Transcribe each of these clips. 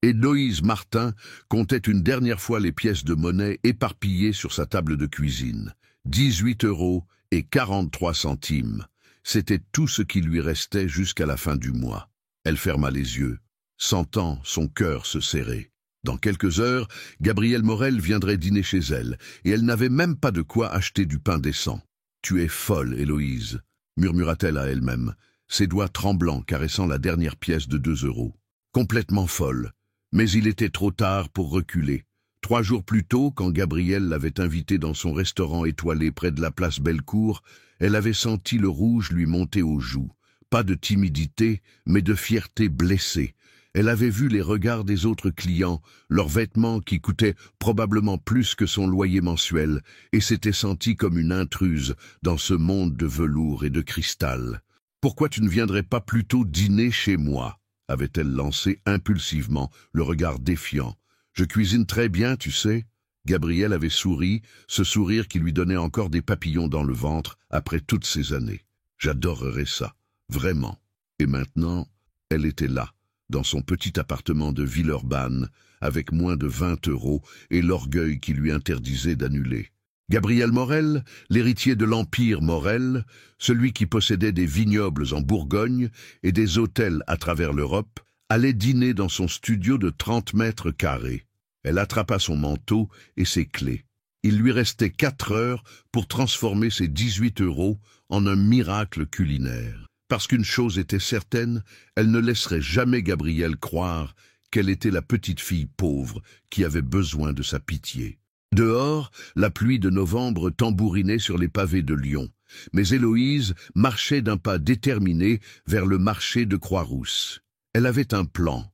Héloïse Martin comptait une dernière fois les pièces de monnaie éparpillées sur sa table de cuisine. 18,43 €. C'était tout ce qui lui restait jusqu'à la fin du mois. Elle ferma les yeux, sentant son cœur se serrer. Dans quelques heures, Gabriel Morel viendrait dîner chez elle, et elle n'avait même pas de quoi acheter du pain décent. « Tu es folle, Héloïse », murmura-t-elle à elle-même, ses doigts tremblants caressant la dernière pièce de 2 €. Complètement folle, mais il était trop tard pour reculer. 3 jours plus tôt, quand Gabriel l'avait invitée dans son restaurant étoilé près de la place Bellecour, elle avait senti le rouge lui monter aux joues. Pas de timidité, mais de fierté blessée. Elle avait vu les regards des autres clients, leurs vêtements qui coûtaient probablement plus que son loyer mensuel, et s'était sentie comme une intruse dans ce monde de velours et de cristal. « Pourquoi tu ne viendrais pas plutôt dîner chez moi ?» avait-elle lancé impulsivement, le regard défiant. « Je cuisine très bien, tu sais. » Gabriel avait souri, ce sourire qui lui donnait encore des papillons dans le ventre après toutes ces années. « J'adorerais ça, vraiment. » Et maintenant, elle était là, dans son petit appartement de Villeurbanne, avec moins de 20 € et l'orgueil qui lui interdisait d'annuler. Gabriel Morel, l'héritier de l'Empire Morel, celui qui possédait des vignobles en Bourgogne et des hôtels à travers l'Europe, allait dîner dans son studio de 30 mètres carrés. Elle attrapa son manteau et ses clés. Il lui restait 4 heures pour transformer ses 18 € en un miracle culinaire. Parce qu'une chose était certaine, elle ne laisserait jamais Gabriel croire qu'elle était la petite fille pauvre qui avait besoin de sa pitié. Dehors, la pluie de novembre tambourinait sur les pavés de Lyon, mais Héloïse marchait d'un pas déterminé vers le marché de Croix-Rousse. Elle avait un plan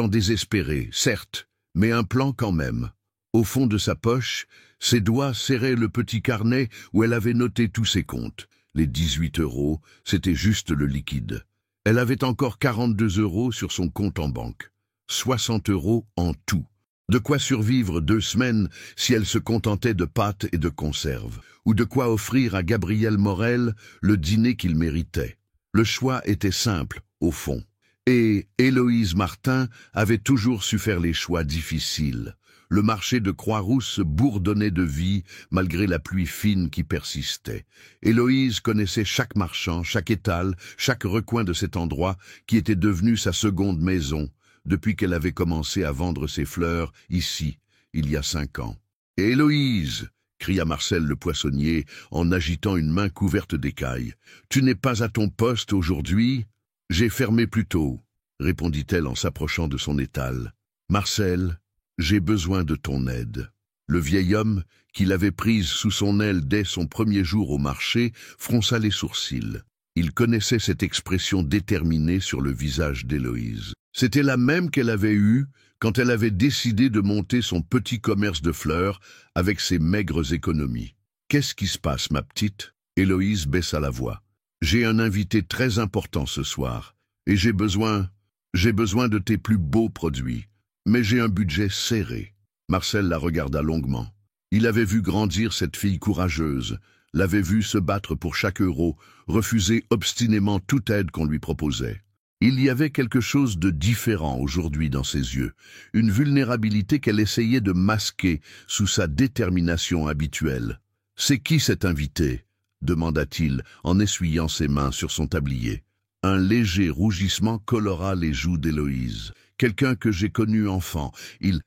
désespéré, certes, mais un plan quand même. Au fond de sa poche, ses doigts serraient le petit carnet où elle avait noté tous ses comptes. Les 18 €, c'était juste le liquide. Elle avait encore 42 € sur son compte en banque. 60 € en tout. De quoi survivre 2 semaines si elle se contentait de pâtes et de conserves, ou de quoi offrir à Gabriel Morel le dîner qu'il méritait. Le choix était simple, au fond. Et Héloïse Martin avait toujours su faire les choix difficiles. Le marché de Croix-Rousse bourdonnait de vie malgré la pluie fine qui persistait. Héloïse connaissait chaque marchand, chaque étal, chaque recoin de cet endroit qui était devenu sa seconde maison, depuis qu'elle avait commencé à vendre ses fleurs ici, il y a 5 ans. « Héloïse !» cria Marcel le poissonnier en agitant une main couverte d'écailles. « Tu n'es pas à ton poste aujourd'hui ?»« J'ai fermé plus tôt, » répondit-elle en s'approchant de son étal. « Marcel, j'ai besoin de ton aide. » Le vieil homme, qui l'avait prise sous son aile dès son premier jour au marché, fronça les sourcils. Il connaissait cette expression déterminée sur le visage d'Héloïse. C'était la même qu'elle avait eue quand elle avait décidé de monter son petit commerce de fleurs avec ses maigres économies. « Qu'est-ce qui se passe, ma petite ?» Héloïse baissa la voix. « J'ai un invité très important ce soir, et j'ai besoin de tes plus beaux produits. Mais j'ai un budget serré. » Marcel la regarda longuement. Il avait vu grandir cette fille courageuse, l'avait vue se battre pour chaque euro, refuser obstinément toute aide qu'on lui proposait. Il y avait quelque chose de différent aujourd'hui dans ses yeux, une vulnérabilité qu'elle essayait de masquer sous sa détermination habituelle. « C'est qui cet invité ?» demanda-t-il en essuyant ses mains sur son tablier. Un léger rougissement colora les joues d'Héloïse. « Quelqu'un que j'ai connu enfant. Il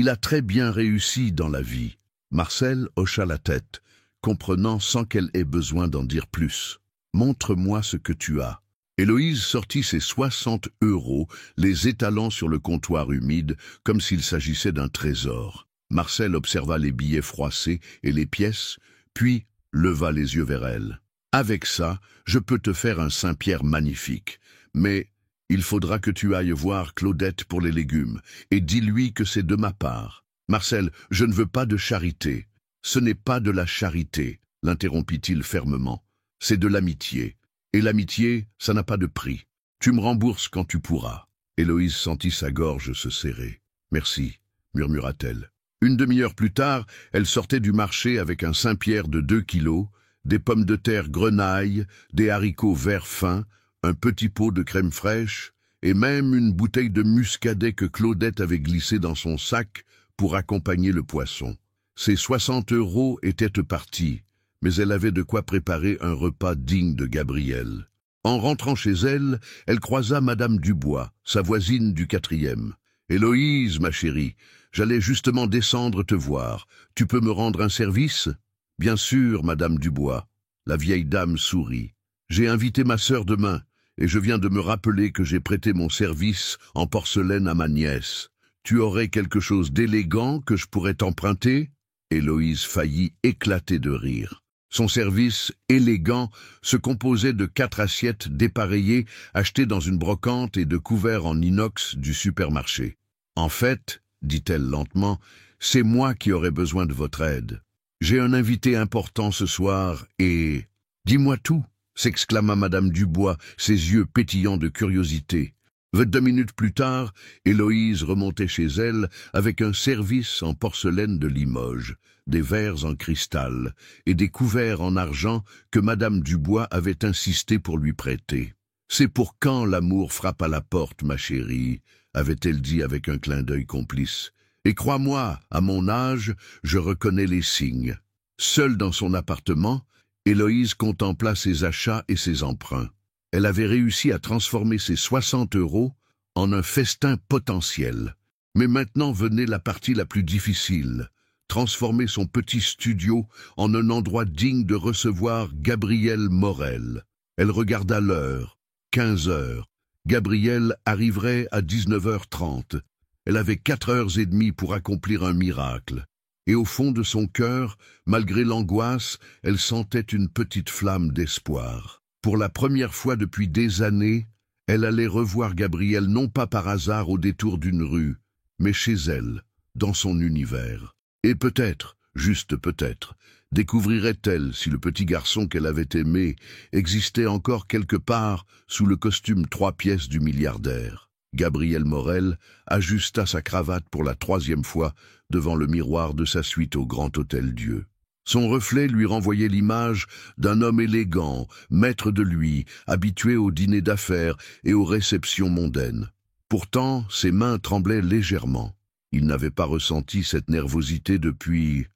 a très bien réussi dans la vie. » Marcel hocha la tête, comprenant sans qu'elle ait besoin d'en dire plus. « Montre-moi ce que tu as. » Héloïse sortit ses 60 €, les étalant sur le comptoir humide, comme s'il s'agissait d'un trésor. Marcel observa les billets froissés et les pièces, puis leva les yeux vers elle. « Avec ça, je peux te faire un Saint-Pierre magnifique. Mais il faudra que tu ailles voir Claudette pour les légumes, et dis-lui que c'est de ma part. »« Marcel, je ne veux pas de charité. »« Ce n'est pas de la charité, » l'interrompit-il fermement. « C'est de l'amitié. Et l'amitié, ça n'a pas de prix. Tu me rembourses quand tu pourras. » Héloïse sentit sa gorge se serrer. « Merci, » murmura-t-elle. Une demi-heure plus tard, elle sortait du marché avec un Saint-Pierre de 2 kilos, des pommes de terre grenaille, des haricots verts fins, un petit pot de crème fraîche, et même une bouteille de muscadet que Claudette avait glissée dans son sac pour accompagner le poisson. Ses 60 € étaient partis, mais elle avait de quoi préparer un repas digne de Gabriel. En rentrant chez elle, elle croisa Madame Dubois, sa voisine du 4e. « Héloïse, ma chérie, j'allais justement descendre te voir. Tu peux me rendre un service ?»« Bien sûr, Madame Dubois. » La vieille dame sourit. « J'ai invité ma sœur demain, et je viens de me rappeler que j'ai prêté mon service en porcelaine à ma nièce. Tu aurais quelque chose d'élégant que je pourrais t'emprunter ?» Héloïse faillit éclater de rire. Son service élégant se composait de 4 assiettes dépareillées achetées dans une brocante et de couverts en inox du supermarché. « En fait, dit-elle lentement, c'est moi qui aurais besoin de votre aide. J'ai un invité important ce soir et... »« Dis-moi tout !» s'exclama Madame Dubois, ses yeux pétillants de curiosité. 22 minutes plus tard, Héloïse remontait chez elle avec un service en porcelaine de Limoges, des verres en cristal et des couverts en argent que Madame Dubois avait insisté pour lui prêter. « C'est pour quand l'amour frappe à la porte, ma chérie ?» avait-elle dit avec un clin d'œil complice. « Et crois-moi, à mon âge, je reconnais les signes. » Seule dans son appartement, Héloïse contempla ses achats et ses emprunts. Elle avait réussi à transformer ses 60 € en un festin potentiel. Mais maintenant venait la partie la plus difficile, transformer son petit studio en un endroit digne de recevoir Gabriel Morel. Elle regarda l'heure, 15 heures. Gabriel arriverait à 19h30. Elle avait 4h30 pour accomplir un miracle. Et au fond de son cœur, malgré l'angoisse, elle sentait une petite flamme d'espoir. Pour la première fois depuis des années, elle allait revoir Gabriel non pas par hasard au détour d'une rue, mais chez elle, dans son univers. Et peut-être, juste peut-être, découvrirait-elle si le petit garçon qu'elle avait aimé existait encore quelque part sous le costume 3 pièces du milliardaire. Gabriel Morel ajusta sa cravate pour la 3e fois devant le miroir de sa suite au Grand Hôtel-Dieu. Son reflet lui renvoyait l'image d'un homme élégant, maître de lui, habitué aux dîners d'affaires et aux réceptions mondaines. Pourtant, ses mains tremblaient légèrement. Il n'avait pas ressenti cette nervosité depuis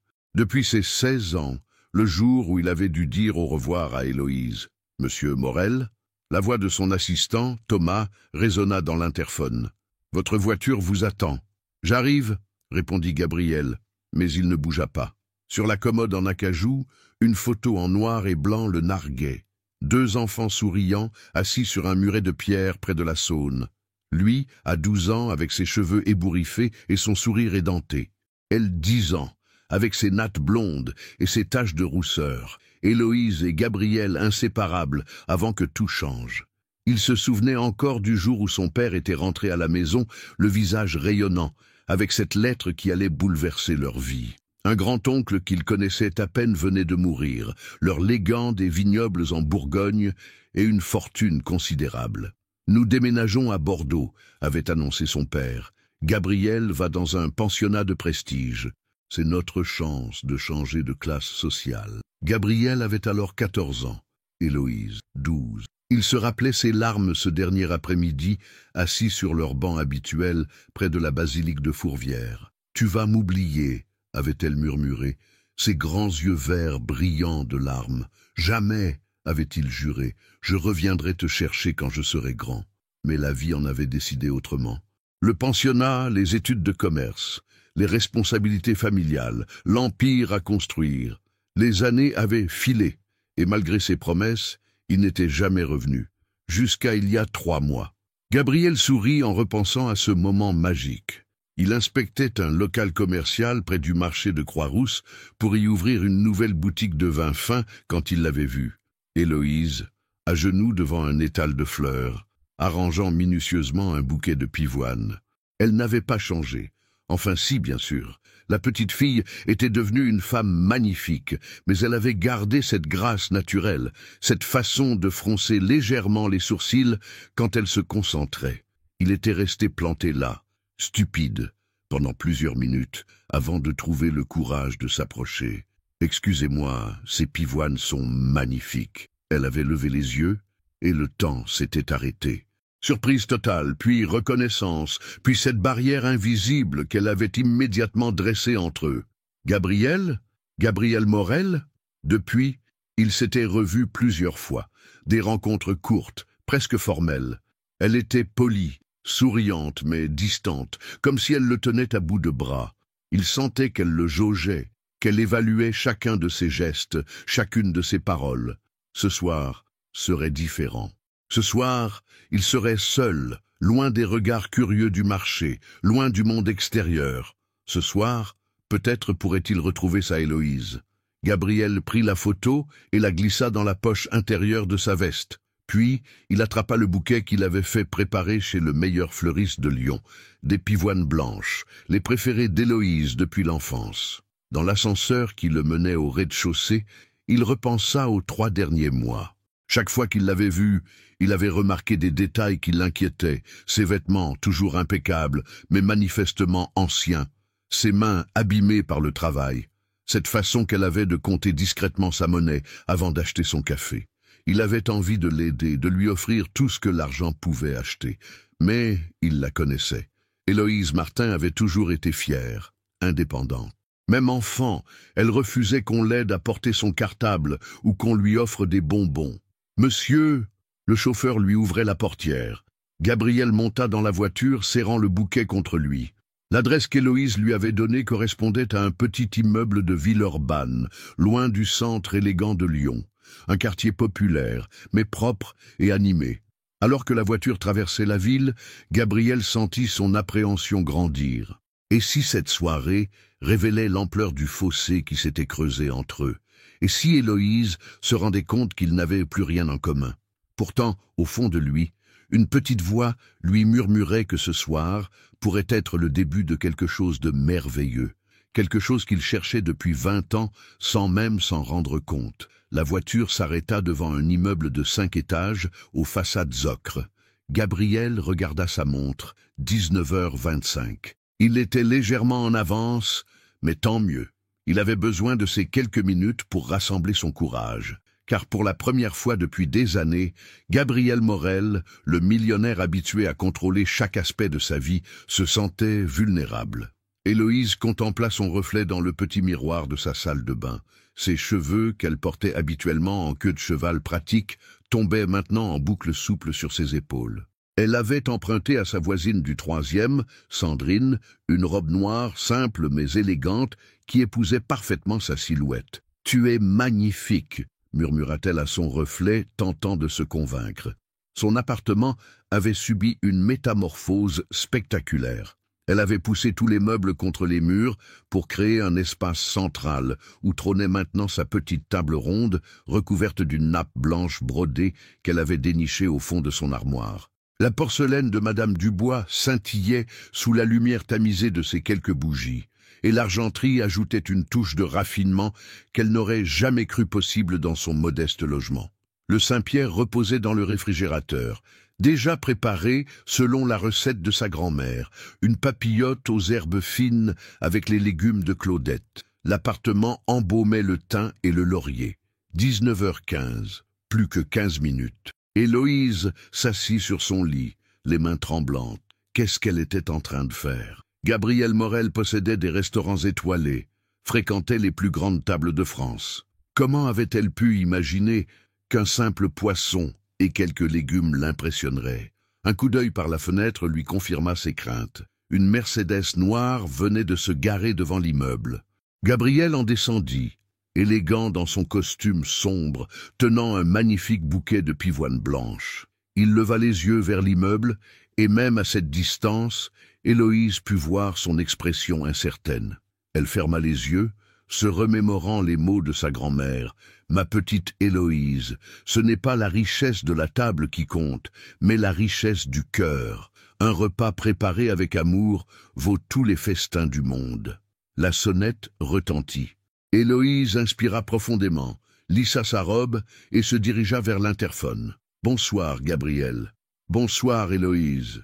ses 16 ans, le jour où il avait dû dire au revoir à Héloïse. « Monsieur Morel ?» La voix de son assistant, Thomas, résonna dans l'interphone. « Votre voiture vous attend. »« J'arrive » répondit Gabriel, mais il ne bougea pas. Sur la commode en acajou, une photo en noir et blanc le narguait. 2 enfants souriants, assis sur un muret de pierre près de la Saône. Lui, à 12 ans, avec ses cheveux ébouriffés et son sourire édenté. Elle, 10 ans, avec ses nattes blondes et ses taches de rousseur. Héloïse et Gabriel inséparables avant que tout change. Il se souvenait encore du jour où son père était rentré à la maison, le visage rayonnant, avec cette lettre qui allait bouleverser leur vie. Un grand-oncle qu'il connaissait à peine venait de mourir, leur léguant des vignobles en Bourgogne et une fortune considérable. « Nous déménageons à Bordeaux », avait annoncé son père. « Gabriel va dans un pensionnat de prestige. C'est notre chance de changer de classe sociale. » Gabriel avait alors 14 ans, Héloïse 12. Il se rappelait ses larmes ce dernier après-midi, assis sur leur banc habituel près de la basilique de Fourvière. « Tu vas m'oublier », avait-elle murmuré, ses grands yeux verts brillants de larmes. « Jamais », avait-il juré, « je reviendrai te chercher quand je serai grand. » Mais la vie en avait décidé autrement. Le pensionnat, les études de commerce, les responsabilités familiales, l'empire à construire. Les années avaient filé, et malgré ses promesses, il n'était jamais revenu, jusqu'à il y a 3 mois. Gabriel sourit en repensant à ce moment magique. Il inspectait un local commercial près du marché de Croix-Rousse pour y ouvrir une nouvelle boutique de vin fin quand il l'avait vue. Héloïse, à genoux devant un étal de fleurs, arrangeant minutieusement un bouquet de pivoine. Elle n'avait pas changé. Enfin si, bien sûr. La petite fille était devenue une femme magnifique, mais elle avait gardé cette grâce naturelle, cette façon de froncer légèrement les sourcils quand elle se concentrait. Il était resté planté là, stupide, pendant plusieurs minutes, avant de trouver le courage de s'approcher. « Excusez-moi, ces pivoines sont magnifiques. » Elle avait levé les yeux, et le temps s'était arrêté. Surprise totale, puis reconnaissance, puis cette barrière invisible qu'elle avait immédiatement dressée entre eux. Gabriel? Gabriel Morel? Depuis, ils s'étaient revus plusieurs fois, des rencontres courtes, presque formelles. Elle était polie, souriante mais distante, comme si elle le tenait à bout de bras. Il sentait qu'elle le jaugeait, qu'elle évaluait chacun de ses gestes, chacune de ses paroles. Ce soir serait différent. Ce soir, il serait seul, loin des regards curieux du marché, loin du monde extérieur. Ce soir, peut-être pourrait-il retrouver sa Héloïse. Gabriel prit la photo et la glissa dans la poche intérieure de sa veste. Puis, il attrapa le bouquet qu'il avait fait préparer chez le meilleur fleuriste de Lyon, des pivoines blanches, les préférées d'Héloïse depuis l'enfance. Dans l'ascenseur qui le menait au rez-de-chaussée, il repensa aux 3 derniers mois. Chaque fois qu'il l'avait vue, il avait remarqué des détails qui l'inquiétaient, ses vêtements toujours impeccables, mais manifestement anciens, ses mains abîmées par le travail, cette façon qu'elle avait de compter discrètement sa monnaie avant d'acheter son café. Il avait envie de l'aider, de lui offrir tout ce que l'argent pouvait acheter. Mais il la connaissait. Héloïse Martin avait toujours été fière, indépendante. Même enfant, elle refusait qu'on l'aide à porter son cartable ou qu'on lui offre des bonbons. « Monsieur !» Le chauffeur lui ouvrait la portière. Gabriel monta dans la voiture, serrant le bouquet contre lui. L'adresse qu'Héloïse lui avait donnée correspondait à un petit immeuble de Villeurbanne, loin du centre élégant de Lyon. Un quartier populaire, mais propre et animé. Alors que la voiture traversait la ville, Gabriel sentit son appréhension grandir. Et si cette soirée révélait l'ampleur du fossé qui s'était creusé entre eux? Et si Héloïse se rendait compte qu'ils n'avaient plus rien en commun? Pourtant, au fond de lui, une petite voix lui murmurait que ce soir pourrait être le début de quelque chose de merveilleux, quelque chose qu'il cherchait depuis 20 ans sans même s'en rendre compte. La voiture s'arrêta devant un immeuble de 5 étages aux façades ocre. Gabriel regarda sa montre, 19h25. Il était légèrement en avance, mais tant mieux. Il avait besoin de ces quelques minutes pour rassembler son courage. Car pour la première fois depuis des années, Gabriel Morel, le millionnaire habitué à contrôler chaque aspect de sa vie, se sentait vulnérable. Héloïse contempla son reflet dans le petit miroir de sa salle de bain. Ses cheveux, qu'elle portait habituellement en queue de cheval pratique, tombaient maintenant en boucles souples sur ses épaules. Elle avait emprunté à sa voisine du 3e, Sandrine, une robe noire simple mais élégante qui épousait parfaitement sa silhouette. « Tu es magnifique !» murmura-t-elle à son reflet, tentant de se convaincre. Son appartement avait subi une métamorphose spectaculaire. Elle avait poussé tous les meubles contre les murs pour créer un espace central où trônait maintenant sa petite table ronde recouverte d'une nappe blanche brodée qu'elle avait dénichée au fond de son armoire. La porcelaine de Madame Dubois scintillait sous la lumière tamisée de ses quelques bougies, et l'argenterie ajoutait une touche de raffinement qu'elle n'aurait jamais cru possible dans son modeste logement. Le Saint-Pierre reposait dans le réfrigérateur, déjà préparé selon la recette de sa grand-mère, une papillote aux herbes fines avec les légumes de Claudette. L'appartement embaumait le thym et le laurier. 19h15, plus que 15 minutes. Héloïse s'assit sur son lit, les mains tremblantes. Qu'est-ce qu'elle était en train de faire? Gabriel Morel possédait des restaurants étoilés, fréquentait les plus grandes tables de France. Comment avait-elle pu imaginer qu'un simple poisson et quelques légumes l'impressionneraient? Un coup d'œil par la fenêtre lui confirma ses craintes. Une Mercedes noire venait de se garer devant l'immeuble. Gabriel en descendit, élégant dans son costume sombre, tenant un magnifique bouquet de pivoines blanches. Il leva les yeux vers l'immeuble, et même à cette distance, Héloïse put voir son expression incertaine. Elle ferma les yeux, se remémorant les mots de sa grand-mère. « Ma petite Héloïse, ce n'est pas la richesse de la table qui compte, mais la richesse du cœur. Un repas préparé avec amour vaut tous les festins du monde. » La sonnette retentit. Héloïse inspira profondément, lissa sa robe et se dirigea vers l'interphone. « Bonsoir, Gabriel. »« Bonsoir, Héloïse.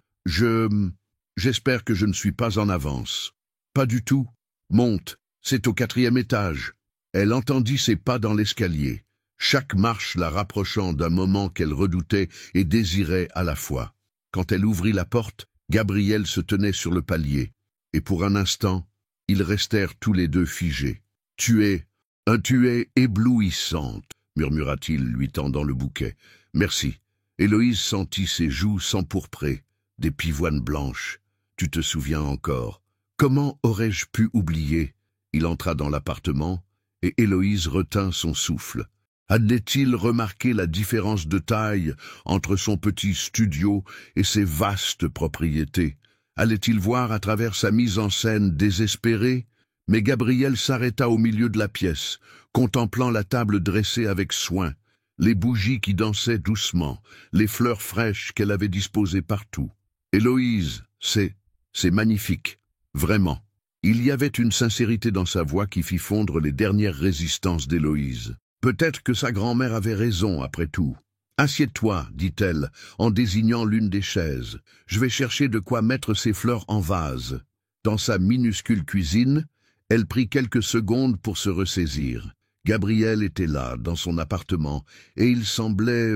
J'espère que je ne suis pas en avance. »« Pas du tout. Monte, c'est au 4e étage. » Elle entendit ses pas dans l'escalier, chaque marche la rapprochant d'un moment qu'elle redoutait et désirait à la fois. Quand elle ouvrit la porte, Gabriel se tenait sur le palier, et pour un instant, ils restèrent tous les deux figés. « Tu es éblouissante, » murmura-t-il, lui tendant le bouquet. « Merci. » Héloïse sentit ses joues s'empourprer, des pivoines blanches. « Tu te souviens encore. Comment aurais-je pu oublier ?» Il entra dans l'appartement, et Héloïse retint son souffle. Allait-il remarquer la différence de taille entre son petit studio et ses vastes propriétés? Allait-il voir à travers sa mise en scène désespérée? Mais Gabriel s'arrêta au milieu de la pièce, contemplant la table dressée avec soin, les bougies qui dansaient doucement, les fleurs fraîches qu'elle avait disposées partout. « Héloïse, c'est magnifique, vraiment. » Il y avait une sincérité dans sa voix qui fit fondre les dernières résistances d'Héloïse. Peut-être que sa grand-mère avait raison, après tout. « Assieds-toi, dit-elle, en désignant l'une des chaises. Je vais chercher de quoi mettre ces fleurs en vase. » Dans sa minuscule cuisine, elle prit quelques secondes pour se ressaisir. Gabriel était là, dans son appartement, et il semblait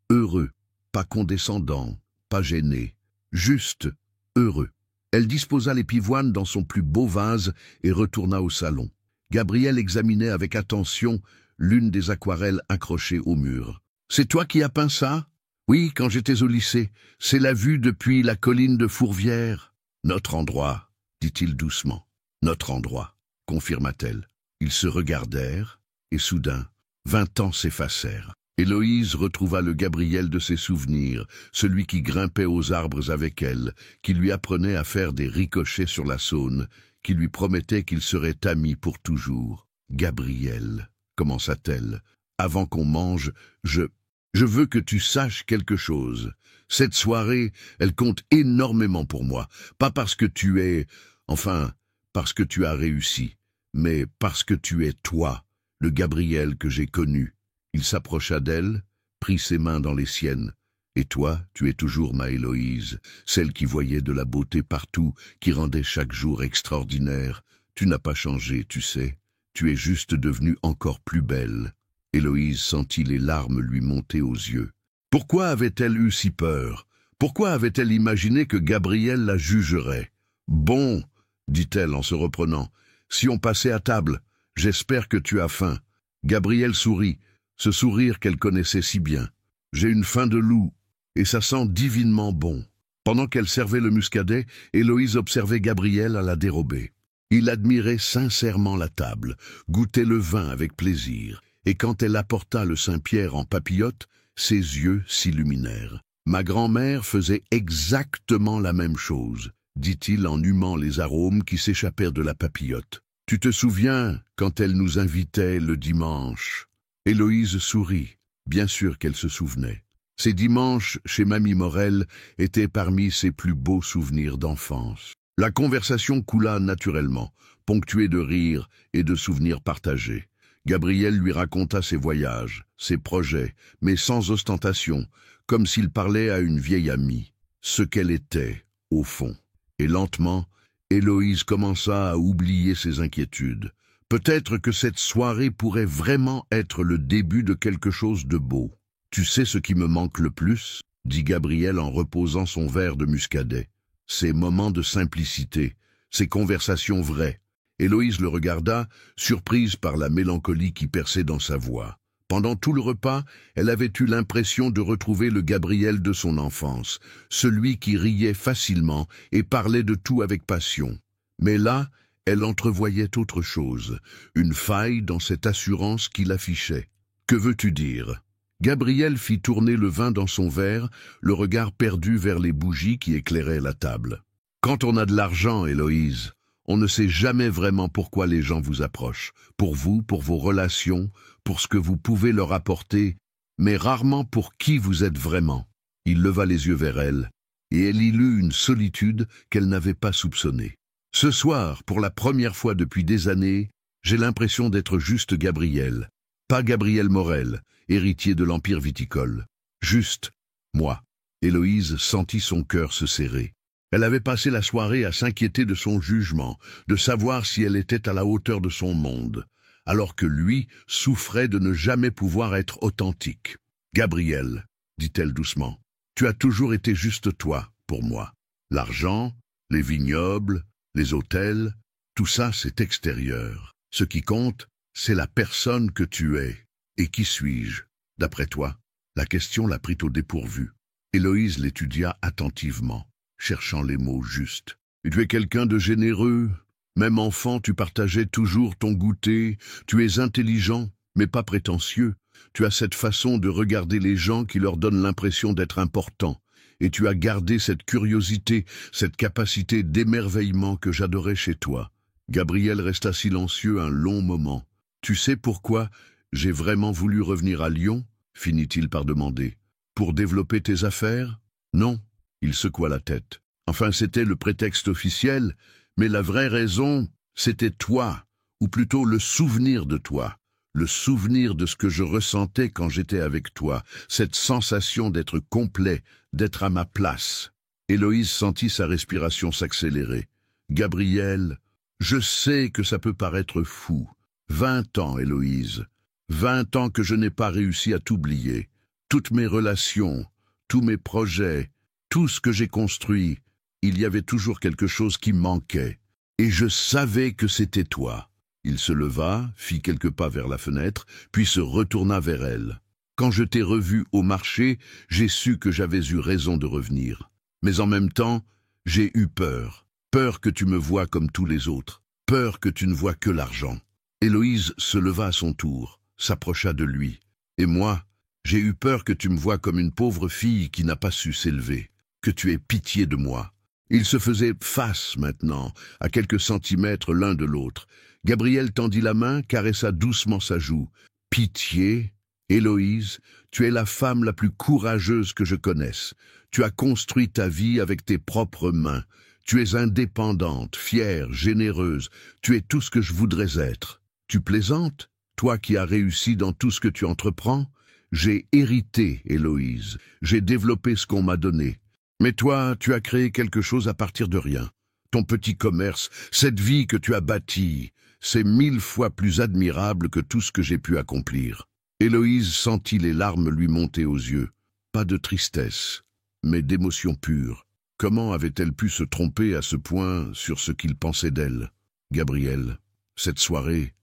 heureux, pas condescendant, pas gêné, juste heureux. Elle disposa les pivoines dans son plus beau vase et retourna au salon. Gabriel examinait avec attention l'une des aquarelles accrochées au mur. « C'est toi qui as peint ça ?»« Oui, quand j'étais au lycée. C'est la vue depuis la colline de Fourvière. »« Notre endroit, » dit-il doucement. « Notre endroit, » confirma-t-elle. Ils se regardèrent, et soudain, 20 ans s'effacèrent. Héloïse retrouva le Gabriel de ses souvenirs, celui qui grimpait aux arbres avec elle, qui lui apprenait à faire des ricochets sur la Saône, qui lui promettait qu'ils seraient amis pour toujours. « Gabriel, » commença-t-elle, « avant qu'on mange, je veux que tu saches quelque chose. Cette soirée, elle compte énormément pour moi, pas parce que tu es... enfin, parce que tu as réussi, mais parce que tu es toi, le Gabriel que j'ai connu. » Il s'approcha d'elle, prit ses mains dans les siennes. « Et toi, tu es toujours ma Héloïse, celle qui voyait de la beauté partout, qui rendait chaque jour extraordinaire. Tu n'as pas changé, tu sais. Tu es juste devenue encore plus belle. » Héloïse sentit les larmes lui monter aux yeux. Pourquoi avait-elle eu si peur? Pourquoi avait-elle imaginé que Gabriel la jugerait? « Bon, » dit-elle en se reprenant, « si on passait à table, j'espère que tu as faim. » Gabriel sourit, ce sourire qu'elle connaissait si bien. « J'ai une faim de loup, et ça sent divinement bon. » Pendant qu'elle servait le muscadet, Héloïse observait Gabriel à la dérobée. Il admirait sincèrement la table, goûtait le vin avec plaisir, et quand elle apporta le Saint-Pierre en papillote, ses yeux s'illuminèrent. « Ma grand-mère faisait exactement la même chose, » dit-il en humant les arômes qui s'échappèrent de la papillote. « Tu te souviens quand elle nous invitait le dimanche ?» Héloïse sourit. Bien sûr qu'elle se souvenait. Ces dimanches chez Mamie Morel étaient parmi ses plus beaux souvenirs d'enfance. La conversation coula naturellement, ponctuée de rires et de souvenirs partagés. Gabriel lui raconta ses voyages, ses projets, mais sans ostentation, comme s'il parlait à une vieille amie, ce qu'elle était, au fond. Et lentement, Héloïse commença à oublier ses inquiétudes. Peut-être que cette soirée pourrait vraiment être le début de quelque chose de beau. « Tu sais ce qui me manque le plus ?» dit Gabriel en reposant son verre de muscadet. « Ces moments de simplicité, ces conversations vraies. » Héloïse le regarda, surprise par la mélancolie qui perçait dans sa voix. Pendant tout le repas, elle avait eu l'impression de retrouver le Gabriel de son enfance, celui qui riait facilement et parlait de tout avec passion. Mais là, elle entrevoyait autre chose, une faille dans cette assurance qu'il affichait. « Que veux-tu dire ?» Gabriel fit tourner le vin dans son verre, le regard perdu vers les bougies qui éclairaient la table. « Quand on a de l'argent, Héloïse, on ne sait jamais vraiment pourquoi les gens vous approchent, pour vous, pour vos relations, pour ce que vous pouvez leur apporter, mais rarement pour qui vous êtes vraiment. » Il leva les yeux vers elle, et elle y lut une solitude qu'elle n'avait pas soupçonnée. « Ce soir, pour la première fois depuis des années, j'ai l'impression d'être juste Gabriel, pas Gabriel Morel, héritier de l'Empire viticole. Juste, moi. » Héloïse sentit son cœur se serrer. Elle avait passé la soirée à s'inquiéter de son jugement, de savoir si elle était à la hauteur de son monde, alors que lui souffrait de ne jamais pouvoir être authentique. « Gabriel, dit-elle doucement, Tu as toujours été juste toi, pour moi. L'argent, les vignobles, les hôtels, tout ça c'est extérieur. Ce qui compte, c'est la personne que tu es. Et qui suis-je? D'après toi, la question l'a prit au dépourvu. Héloïse l'étudia attentivement, cherchant les mots justes. Tu es quelqu'un de généreux. Même enfant, tu partageais toujours ton goûter. Tu es intelligent, mais pas prétentieux. Tu as cette façon de regarder les gens qui leur donne l'impression d'être importants. Et tu as gardé cette curiosité, cette capacité d'émerveillement que j'adorais chez toi. Gabriel resta silencieux un long moment. Tu sais pourquoi j'ai vraiment voulu revenir à Lyon? Finit-il par demander. Pour développer tes affaires? Non, il secoua la tête. Enfin, c'était le prétexte officiel, mais la vraie raison, c'était toi, ou plutôt le souvenir de toi. Le souvenir de ce que je ressentais quand j'étais avec toi, cette sensation d'être complet, d'être à ma place. Héloïse sentit sa respiration s'accélérer. Gabriel, je sais que ça peut paraître fou. 20 ans, Héloïse. 20 ans que je n'ai pas réussi à t'oublier. Toutes mes relations, tous mes projets, tout ce que j'ai construit, il y avait toujours quelque chose qui manquait. Et je savais que c'était toi. Il se leva, fit quelques pas vers la fenêtre, puis se retourna vers elle. Quand je t'ai revu au marché, j'ai su que j'avais eu raison de revenir. Mais en même temps, j'ai eu peur. Peur que tu me vois comme tous les autres. Peur que tu ne vois que l'argent. Héloïse se leva à son tour, s'approcha de lui. Et moi, j'ai eu peur que tu me vois comme une pauvre fille qui n'a pas su s'élever. Que tu aies pitié de moi. Ils se faisaient face maintenant, à quelques centimètres l'un de l'autre. Gabriel tendit la main, caressa doucement sa joue. « Pitié, Héloïse, tu es la femme la plus courageuse que je connaisse. Tu as construit ta vie avec tes propres mains. Tu es indépendante, fière, généreuse. Tu es tout ce que je voudrais être. Tu plaisantes, toi qui as réussi dans tout ce que tu entreprends? J'ai hérité, Héloïse. J'ai développé ce qu'on m'a donné. Mais toi, tu as créé quelque chose à partir de rien. Ton petit commerce, cette vie que tu as bâtie, c'est 1000 fois plus admirable que tout ce que j'ai pu accomplir. » Héloïse sentit les larmes lui monter aux yeux. Pas de tristesse, mais d'émotion pure. Comment avait-elle pu se tromper à ce point sur ce qu'il pensait d'elle? Gabriel, cette soirée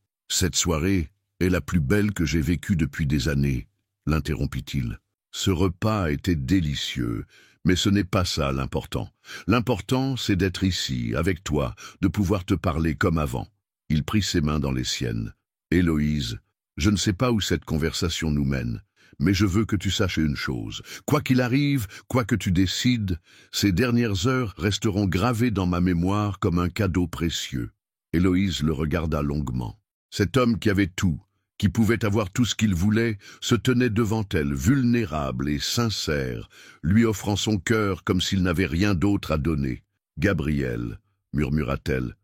est la plus belle que j'ai vécue depuis des années, l'interrompit-il. Ce repas était délicieux, mais ce n'est pas ça l'important. L'important, c'est d'être ici, avec toi, de pouvoir te parler comme avant. Il prit ses mains dans les siennes. Héloïse, je ne sais pas où cette conversation nous mène, mais je veux que tu saches une chose. Quoi qu'il arrive, quoi que tu décides, ces dernières heures resteront gravées dans ma mémoire comme un cadeau précieux. Héloïse le regarda longuement. Cet homme qui avait tout, qui pouvait avoir tout ce qu'il voulait, se tenait devant elle, vulnérable et sincère, lui offrant son cœur comme s'il n'avait rien d'autre à donner. « Gabriel, murmura-t-elle,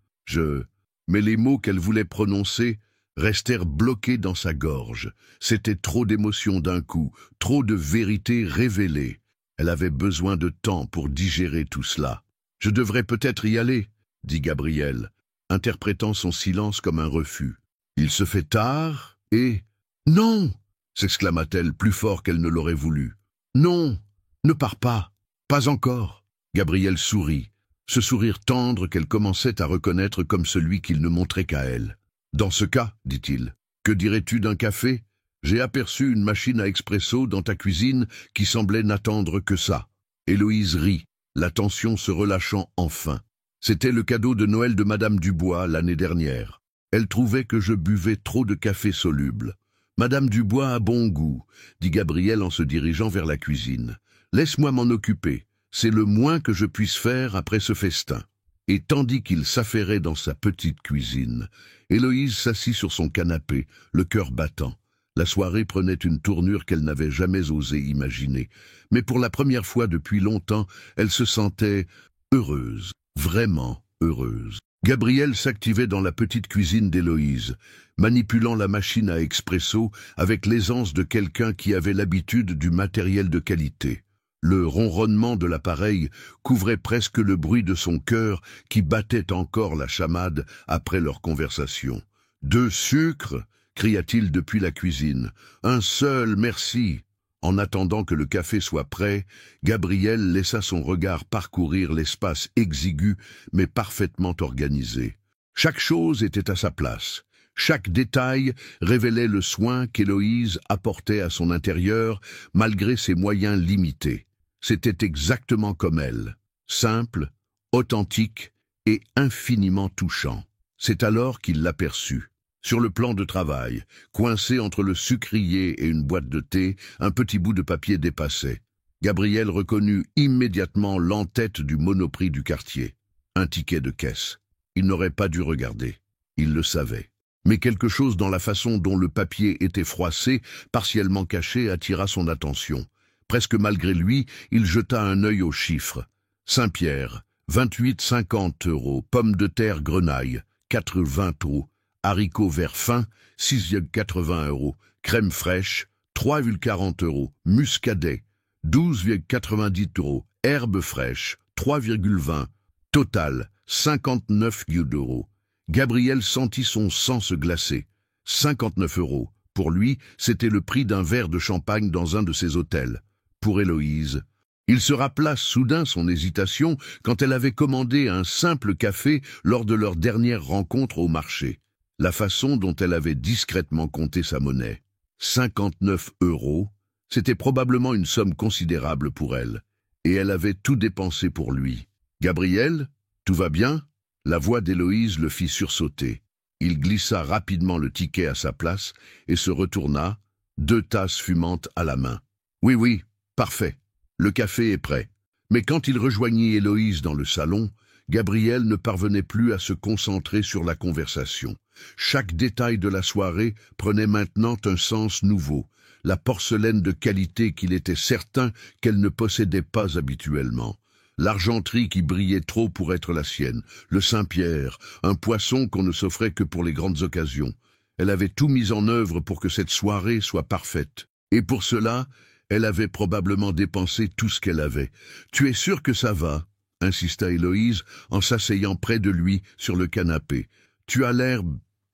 Mais les mots qu'elle voulait prononcer restèrent bloqués dans sa gorge. C'était trop d'émotions d'un coup, trop de vérités révélées. Elle avait besoin de temps pour digérer tout cela. « Je devrais peut-être y aller, » dit Gabriel, interprétant son silence comme un refus. « Il se fait tard et... »« Non !» s'exclama-t-elle plus fort qu'elle ne l'aurait voulu. « Non, ne pars pas, pas encore. » Gabriel sourit, ce sourire tendre qu'elle commençait à reconnaître comme celui qu'il ne montrait qu'à elle. « Dans ce cas, dit-il, que dirais-tu d'un café? J'ai aperçu une machine à expresso dans ta cuisine qui semblait n'attendre que ça. » Héloïse rit, la tension se relâchant enfin. C'était le cadeau de Noël de Madame Dubois l'année dernière. Elle trouvait que je buvais trop de café soluble. « Madame Dubois a bon goût, » dit Gabriel en se dirigeant vers la cuisine. « Laisse-moi m'en occuper, c'est le moins que je puisse faire après ce festin. » Et tandis qu'il s'affairait dans sa petite cuisine, Héloïse s'assit sur son canapé, le cœur battant. La soirée prenait une tournure qu'elle n'avait jamais osé imaginer. Mais pour la première fois depuis longtemps, elle se sentait heureuse, vraiment heureuse. Gabriel s'activait dans la petite cuisine d'Héloïse, manipulant la machine à expresso avec l'aisance de quelqu'un qui avait l'habitude du matériel de qualité. Le ronronnement de l'appareil couvrait presque le bruit de son cœur qui battait encore la chamade après leur conversation. « 2 sucres » cria-t-il depuis la cuisine. « Un seul, merci. » En attendant que le café soit prêt, Gabriel laissa son regard parcourir l'espace exigu mais parfaitement organisé. Chaque chose était à sa place. Chaque détail révélait le soin qu'Héloïse apportait à son intérieur malgré ses moyens limités. C'était exactement comme elle, simple, authentique et infiniment touchant. C'est alors qu'il l'aperçut. Sur le plan de travail, coincé entre le sucrier et une boîte de thé, un petit bout de papier dépassait. Gabriel reconnut immédiatement l'entête du Monoprix du quartier. Un ticket de caisse. Il n'aurait pas dû regarder. Il le savait. Mais quelque chose dans la façon dont le papier était froissé, partiellement caché, attira son attention. Presque malgré lui, il jeta un œil aux chiffres. Saint-Pierre, 28,50 €. Pommes de terre grenaille, 4,20 €. Haricots verts fins, 6,80 €. Crème fraîche, 3,40 €. Muscadet, 12,90 €. Herbes fraîches, 3,20 €. Total, 59 €. Gabriel sentit son sang se glacer. 59 €. Pour lui, c'était le prix d'un verre de champagne dans un de ses hôtels. Pour Héloïse, il se rappela soudain son hésitation quand elle avait commandé un simple café lors de leur dernière rencontre au marché. La façon dont elle avait discrètement compté sa monnaie. 59 €, c'était probablement une somme considérable pour elle. Et elle avait tout dépensé pour lui. « Gabriel, tout va bien ?» La voix d'Héloïse le fit sursauter. Il glissa rapidement le ticket à sa place et se retourna, 2 tasses fumantes à la main. « Oui, oui, parfait. Le café est prêt. » Mais quand il rejoignit Héloïse dans le salon, Gabriel ne parvenait plus à se concentrer sur la conversation. Chaque détail de la soirée prenait maintenant un sens nouveau, la porcelaine de qualité qu'il était certain qu'elle ne possédait pas habituellement. L'argenterie qui brillait trop pour être la sienne, le Saint-Pierre, un poisson qu'on ne s'offrait que pour les grandes occasions. Elle avait tout mis en œuvre pour que cette soirée soit parfaite. Et pour cela, elle avait probablement dépensé tout ce qu'elle avait. « Tu es sûr que ça va ?» insista Héloïse en s'asseyant près de lui sur le canapé. « Tu as l'air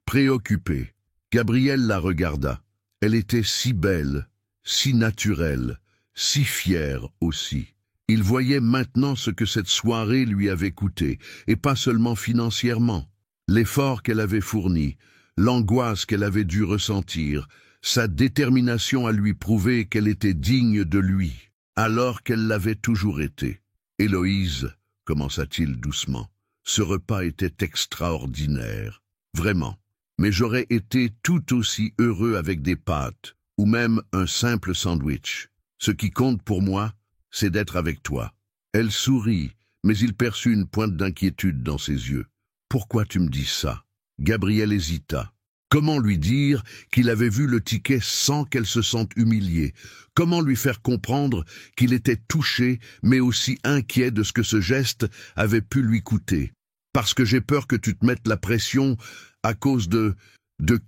préoccupé. » Gabriel la regarda. Elle était si belle, si naturelle, si fière aussi. Il voyait maintenant ce que cette soirée lui avait coûté, et pas seulement financièrement. L'effort qu'elle avait fourni, l'angoisse qu'elle avait dû ressentir, sa détermination à lui prouver qu'elle était digne de lui, alors qu'elle l'avait toujours été. « Héloïse, » commença-t-il doucement, « ce repas était extraordinaire, vraiment. Mais j'aurais été tout aussi heureux avec des pâtes, ou même un simple sandwich. Ce qui compte pour moi, c'est d'être avec toi. » Elle sourit, mais il perçut une pointe d'inquiétude dans ses yeux. « Pourquoi tu me dis ça ?» Gabriel hésita. Comment lui dire qu'il avait vu le ticket sans qu'elle se sente humiliée? Comment lui faire comprendre qu'il était touché, mais aussi inquiet de ce que ce geste avait pu lui coûter? « Parce que j'ai peur que tu te mettes la pression à cause de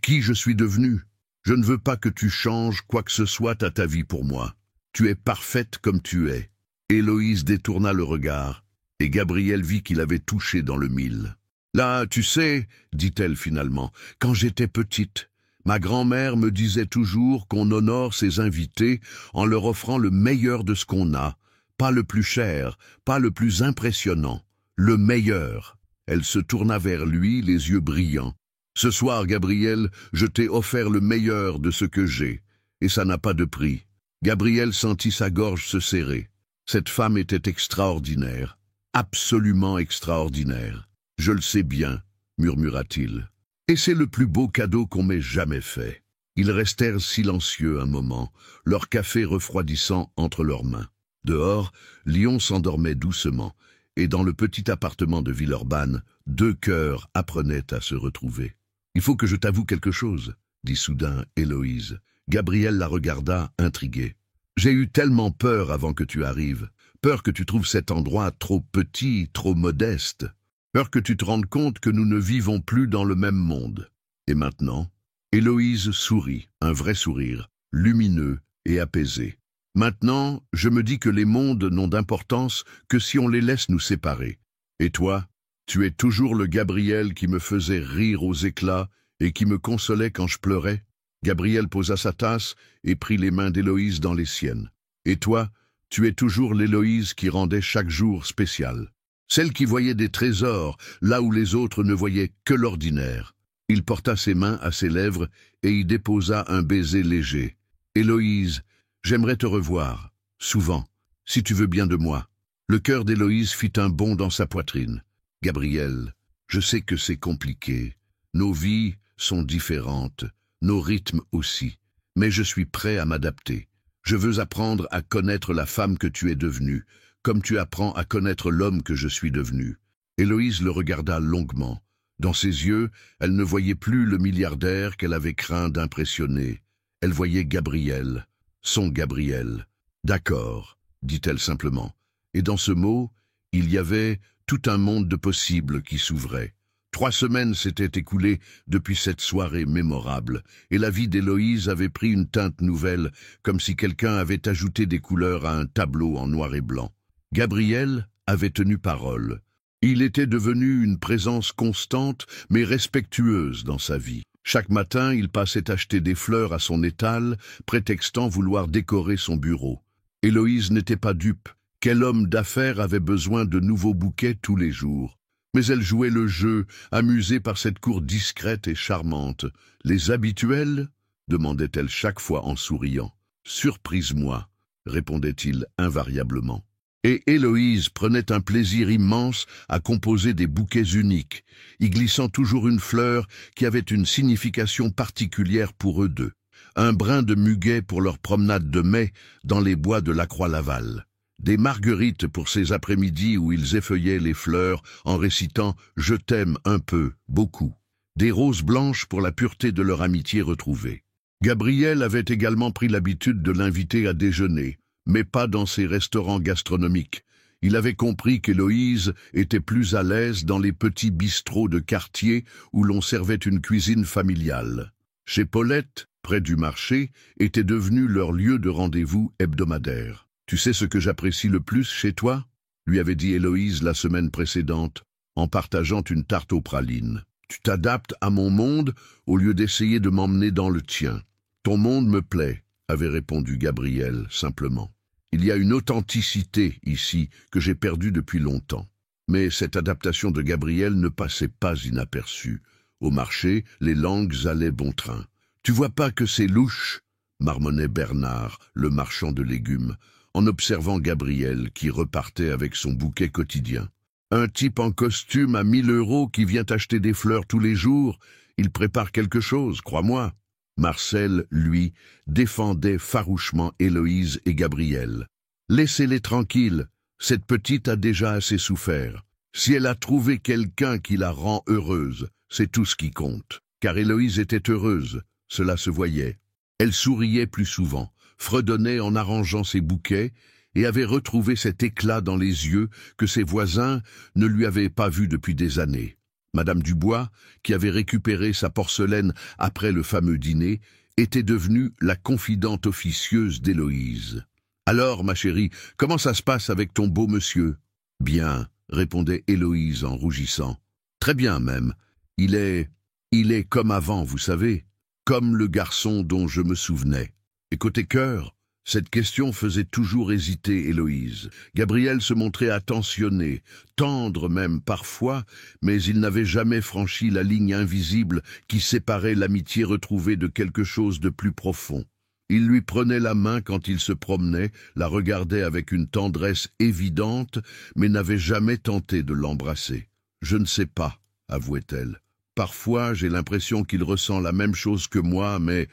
qui je suis devenu. Je ne veux pas que tu changes quoi que ce soit à ta vie pour moi. Tu es parfaite comme tu es. » Héloïse détourna le regard, et Gabriel vit qu'il avait touché dans le mille. « Là, tu sais, dit-elle finalement, quand j'étais petite, ma grand-mère me disait toujours qu'on honore ses invités en leur offrant le meilleur de ce qu'on a, pas le plus cher, pas le plus impressionnant, le meilleur. » Elle se tourna vers lui, les yeux brillants. « Ce soir, Gabriel, je t'ai offert le meilleur de ce que j'ai, et ça n'a pas de prix. » Gabriel sentit sa gorge se serrer. Cette femme était extraordinaire, absolument extraordinaire. « Je le sais bien, » murmura-t-il. « Et c'est le plus beau cadeau qu'on m'ait jamais fait. » Ils restèrent silencieux un moment, leur café refroidissant entre leurs mains. Dehors, Lyon s'endormait doucement, et dans le petit appartement de Villeurbanne, 2 cœurs apprenaient à se retrouver. « Il faut que je t'avoue quelque chose, » dit soudain Héloïse. Gabriel la regarda, intrigué. « J'ai eu tellement peur avant que tu arrives. Peur que tu trouves cet endroit trop petit, trop modeste. Peur que tu te rendes compte que nous ne vivons plus dans le même monde. » Et maintenant, Héloïse sourit, un vrai sourire, lumineux et apaisé. « Maintenant, je me dis que les mondes n'ont d'importance que si on les laisse nous séparer. Et toi, tu es toujours le Gabriel qui me faisait rire aux éclats et qui me consolait quand je pleurais. Gabriel posa sa tasse et prit les mains d'Héloïse dans les siennes. « Et toi, tu es toujours l'Héloïse qui rendait chaque jour spécial. Celle qui voyait des trésors là où les autres ne voyaient que l'ordinaire. » Il porta ses mains à ses lèvres et y déposa un baiser léger. « Héloïse, j'aimerais te revoir, souvent, si tu veux bien de moi. » Le cœur d'Héloïse fit un bond dans sa poitrine. « Gabriel, je sais que c'est compliqué. Nos vies sont différentes, nos rythmes aussi. Mais je suis prêt à m'adapter. Je veux apprendre à connaître la femme que tu es devenue, comme tu apprends à connaître l'homme que je suis devenu. » Héloïse le regarda longuement. Dans ses yeux, elle ne voyait plus le milliardaire qu'elle avait craint d'impressionner. Elle voyait Gabriel, son Gabriel. « D'accord, » dit-elle simplement. Et dans ce mot, il y avait tout un monde de possibles qui s'ouvrait. 3 semaines s'étaient écoulées depuis cette soirée mémorable, et la vie d'Héloïse avait pris une teinte nouvelle, comme si quelqu'un avait ajouté des couleurs à un tableau en noir et blanc. Gabriel avait tenu parole. Il était devenu une présence constante, mais respectueuse dans sa vie. Chaque matin, il passait acheter des fleurs à son étal, prétextant vouloir décorer son bureau. Héloïse n'était pas dupe. Quel homme d'affaires avait besoin de nouveaux bouquets tous les jours? Mais elle jouait le jeu, amusée par cette cour discrète et charmante. « Les habituels ?» demandait-elle chaque fois en souriant. « Surprise-moi » répondait-il invariablement. Et Héloïse prenait un plaisir immense à composer des bouquets uniques, y glissant toujours une fleur qui avait une signification particulière pour eux deux. Un brin de muguet pour leur promenade de mai dans les bois de la Croix-Laval. Des marguerites pour ces après-midi où ils effeuillaient les fleurs en récitant « Je t'aime un peu, beaucoup ». Des roses blanches pour la pureté de leur amitié retrouvée. Gabriel avait également pris l'habitude de l'inviter à déjeuner, mais pas dans ses restaurants gastronomiques. Il avait compris qu'Héloïse était plus à l'aise dans les petits bistrots de quartier où l'on servait une cuisine familiale. Chez Paulette, près du marché, était devenu leur lieu de rendez-vous hebdomadaire. « Tu sais ce que j'apprécie le plus chez toi ?» lui avait dit Héloïse la semaine précédente, en partageant une tarte aux pralines. « Tu t'adaptes à mon monde au lieu d'essayer de m'emmener dans le tien. Ton monde me plaît, » avait répondu Gabriel simplement. « Il y a une authenticité ici que j'ai perdue depuis longtemps. » Mais cette adaptation de Gabriel ne passait pas inaperçue. Au marché, les langues allaient bon train. « Tu vois pas que c'est louche ?» marmonnait Bernard, le marchand de légumes, en observant Gabriel qui repartait avec son bouquet quotidien. « Un type en costume à 1 000 € qui vient acheter des fleurs tous les jours, il prépare quelque chose, crois-moi. » Marcel, lui, défendait farouchement Héloïse et Gabriel. « Laissez-les tranquilles, cette petite a déjà assez souffert. Si elle a trouvé quelqu'un qui la rend heureuse, c'est tout ce qui compte. » Car Héloïse était heureuse, cela se voyait. Elle souriait plus souvent, fredonnait en arrangeant ses bouquets et avait retrouvé cet éclat dans les yeux que ses voisins ne lui avaient pas vu depuis des années. Madame Dubois, qui avait récupéré sa porcelaine après le fameux dîner, était devenue la confidente officieuse d'Héloïse. « Alors, ma chérie, comment ça se passe avec ton beau monsieur ?»« Bien, » répondait Héloïse en rougissant. « Très bien même. Il est comme avant, vous savez, comme le garçon dont je me souvenais. » Et côté cœur, cette question faisait toujours hésiter Héloïse. Gabriel se montrait attentionné, tendre même parfois, mais il n'avait jamais franchi la ligne invisible qui séparait l'amitié retrouvée de quelque chose de plus profond. Il lui prenait la main quand il se promenait, la regardait avec une tendresse évidente, mais n'avait jamais tenté de l'embrasser. « Je ne sais pas, » avouait-elle. « Parfois, j'ai l'impression qu'il ressent la même chose que moi, mais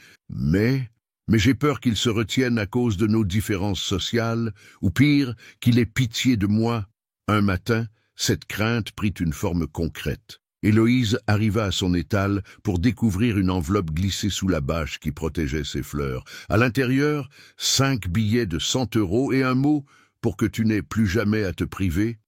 j'ai peur qu'il se retienne à cause de nos différences sociales, ou pire, qu'il ait pitié de moi. » Un matin, cette crainte prit une forme concrète. Héloïse arriva à son étal pour découvrir une enveloppe glissée sous la bâche qui protégeait ses fleurs. À l'intérieur, 5 billets de 100 € et un mot pour que tu n'aies plus jamais à te priver.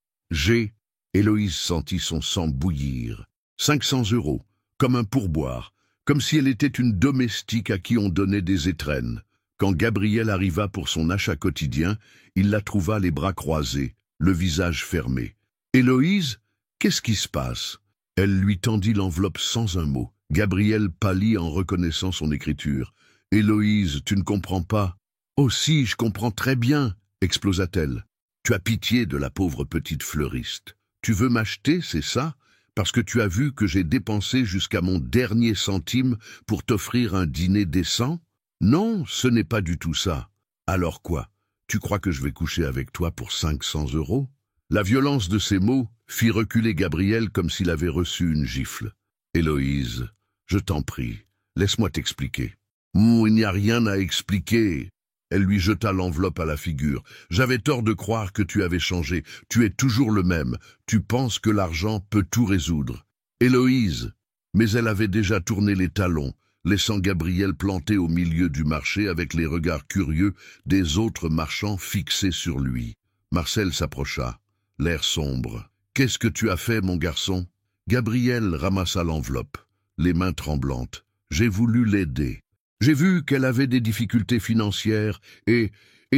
Héloïse sentit son sang bouillir. 500 €, comme un pourboire, comme si elle était une domestique à qui on donnait des étrennes. Quand Gabriel arriva pour son achat quotidien, il la trouva les bras croisés, le visage fermé. « Héloïse, qu'est-ce qui se passe ?» Elle lui tendit l'enveloppe sans un mot. Gabriel pâlit en reconnaissant son écriture. « Héloïse, tu ne comprends pas. »« Oh si, je comprends très bien, » explosa-t-elle. « Tu as pitié de la pauvre petite fleuriste. Tu veux m'acheter, c'est ça? Parce que tu as vu que j'ai dépensé jusqu'à mon dernier centime pour t'offrir un dîner décent? Non, ce n'est pas du tout ça. Alors quoi? Tu crois que je vais coucher avec toi pour 500 €? La violence de ces mots fit reculer Gabriel comme s'il avait reçu une gifle. « Héloïse, je t'en prie, laisse-moi t'expliquer. »« Il n'y a rien à expliquer. » Elle lui jeta l'enveloppe à la figure. « J'avais tort de croire que tu avais changé. Tu es toujours le même. Tu penses que l'argent peut tout résoudre. »« Héloïse !» Mais elle avait déjà tourné les talons, laissant Gabriel planté au milieu du marché avec les regards curieux des autres marchands fixés sur lui. Marcel s'approcha, l'air sombre. « Qu'est-ce que tu as fait, mon garçon ?» Gabriel ramassa l'enveloppe, les mains tremblantes. « J'ai voulu l'aider. J'ai vu qu'elle avait des difficultés financières et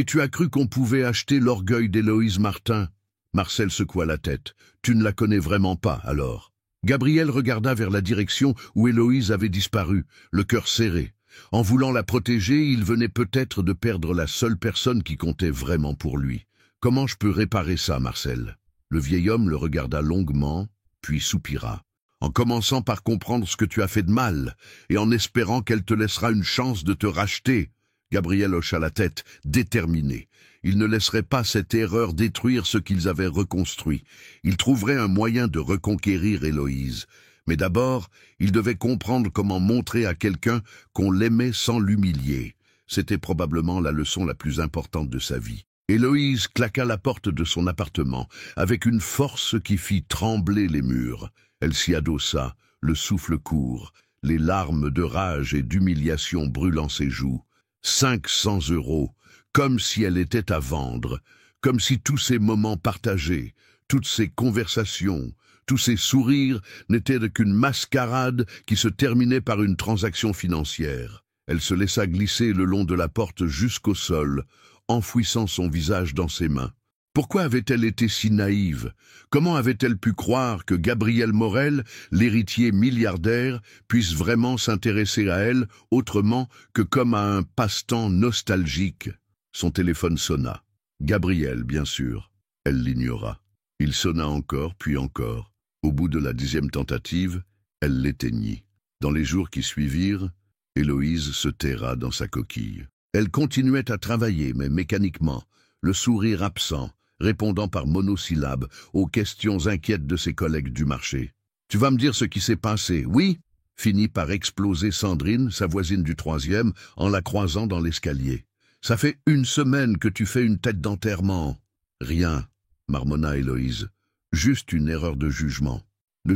tu as cru qu'on pouvait acheter l'orgueil d'Héloïse Martin. » Marcel secoua la tête. « Tu ne la connais vraiment pas, alors ?» Gabriel regarda vers la direction où Héloïse avait disparu, le cœur serré. En voulant la protéger, il venait peut-être de perdre la seule personne qui comptait vraiment pour lui. « Comment je peux réparer ça, Marcel ?» Le vieil homme le regarda longuement, puis soupira. « En commençant par comprendre ce que tu as fait de mal, et en espérant qu'elle te laissera une chance de te racheter. » Gabriel hocha la tête, déterminé. Il ne laisserait pas cette erreur détruire ce qu'ils avaient reconstruit. Il trouverait un moyen de reconquérir Héloïse. Mais d'abord, il devait comprendre comment montrer à quelqu'un qu'on l'aimait sans l'humilier. C'était probablement la leçon la plus importante de sa vie. Héloïse claqua la porte de son appartement, avec une force qui fit trembler les murs. Elle s'y adossa, le souffle court, les larmes de rage et d'humiliation brûlant ses joues. 500 €, comme si elle était à vendre, comme si tous ces moments partagés, toutes ces conversations, tous ces sourires n'étaient qu'une mascarade qui se terminait par une transaction financière. Elle se laissa glisser le long de la porte jusqu'au sol, enfouissant son visage dans ses mains. Pourquoi avait-elle été si naïve? Comment avait-elle pu croire que Gabriel Morel, l'héritier milliardaire, puisse vraiment s'intéresser à elle autrement que comme à un passe-temps nostalgique? Son téléphone sonna. Gabriel, bien sûr. Elle l'ignora. Il sonna encore, puis encore. Au bout de la 10e tentative, elle l'éteignit. Dans les jours qui suivirent, Héloïse se terra dans sa coquille. Elle continuait à travailler, mais mécaniquement, le sourire absent, répondant par monosyllabes aux questions inquiètes de ses collègues du marché. « Tu vas me dire ce qui s'est passé, oui ?» finit par exploser Sandrine, sa voisine du 3e, en la croisant dans l'escalier. « Ça fait 1 semaine que tu fais une tête d'enterrement. »« Rien, » marmonna Héloïse. « Juste une erreur de jugement.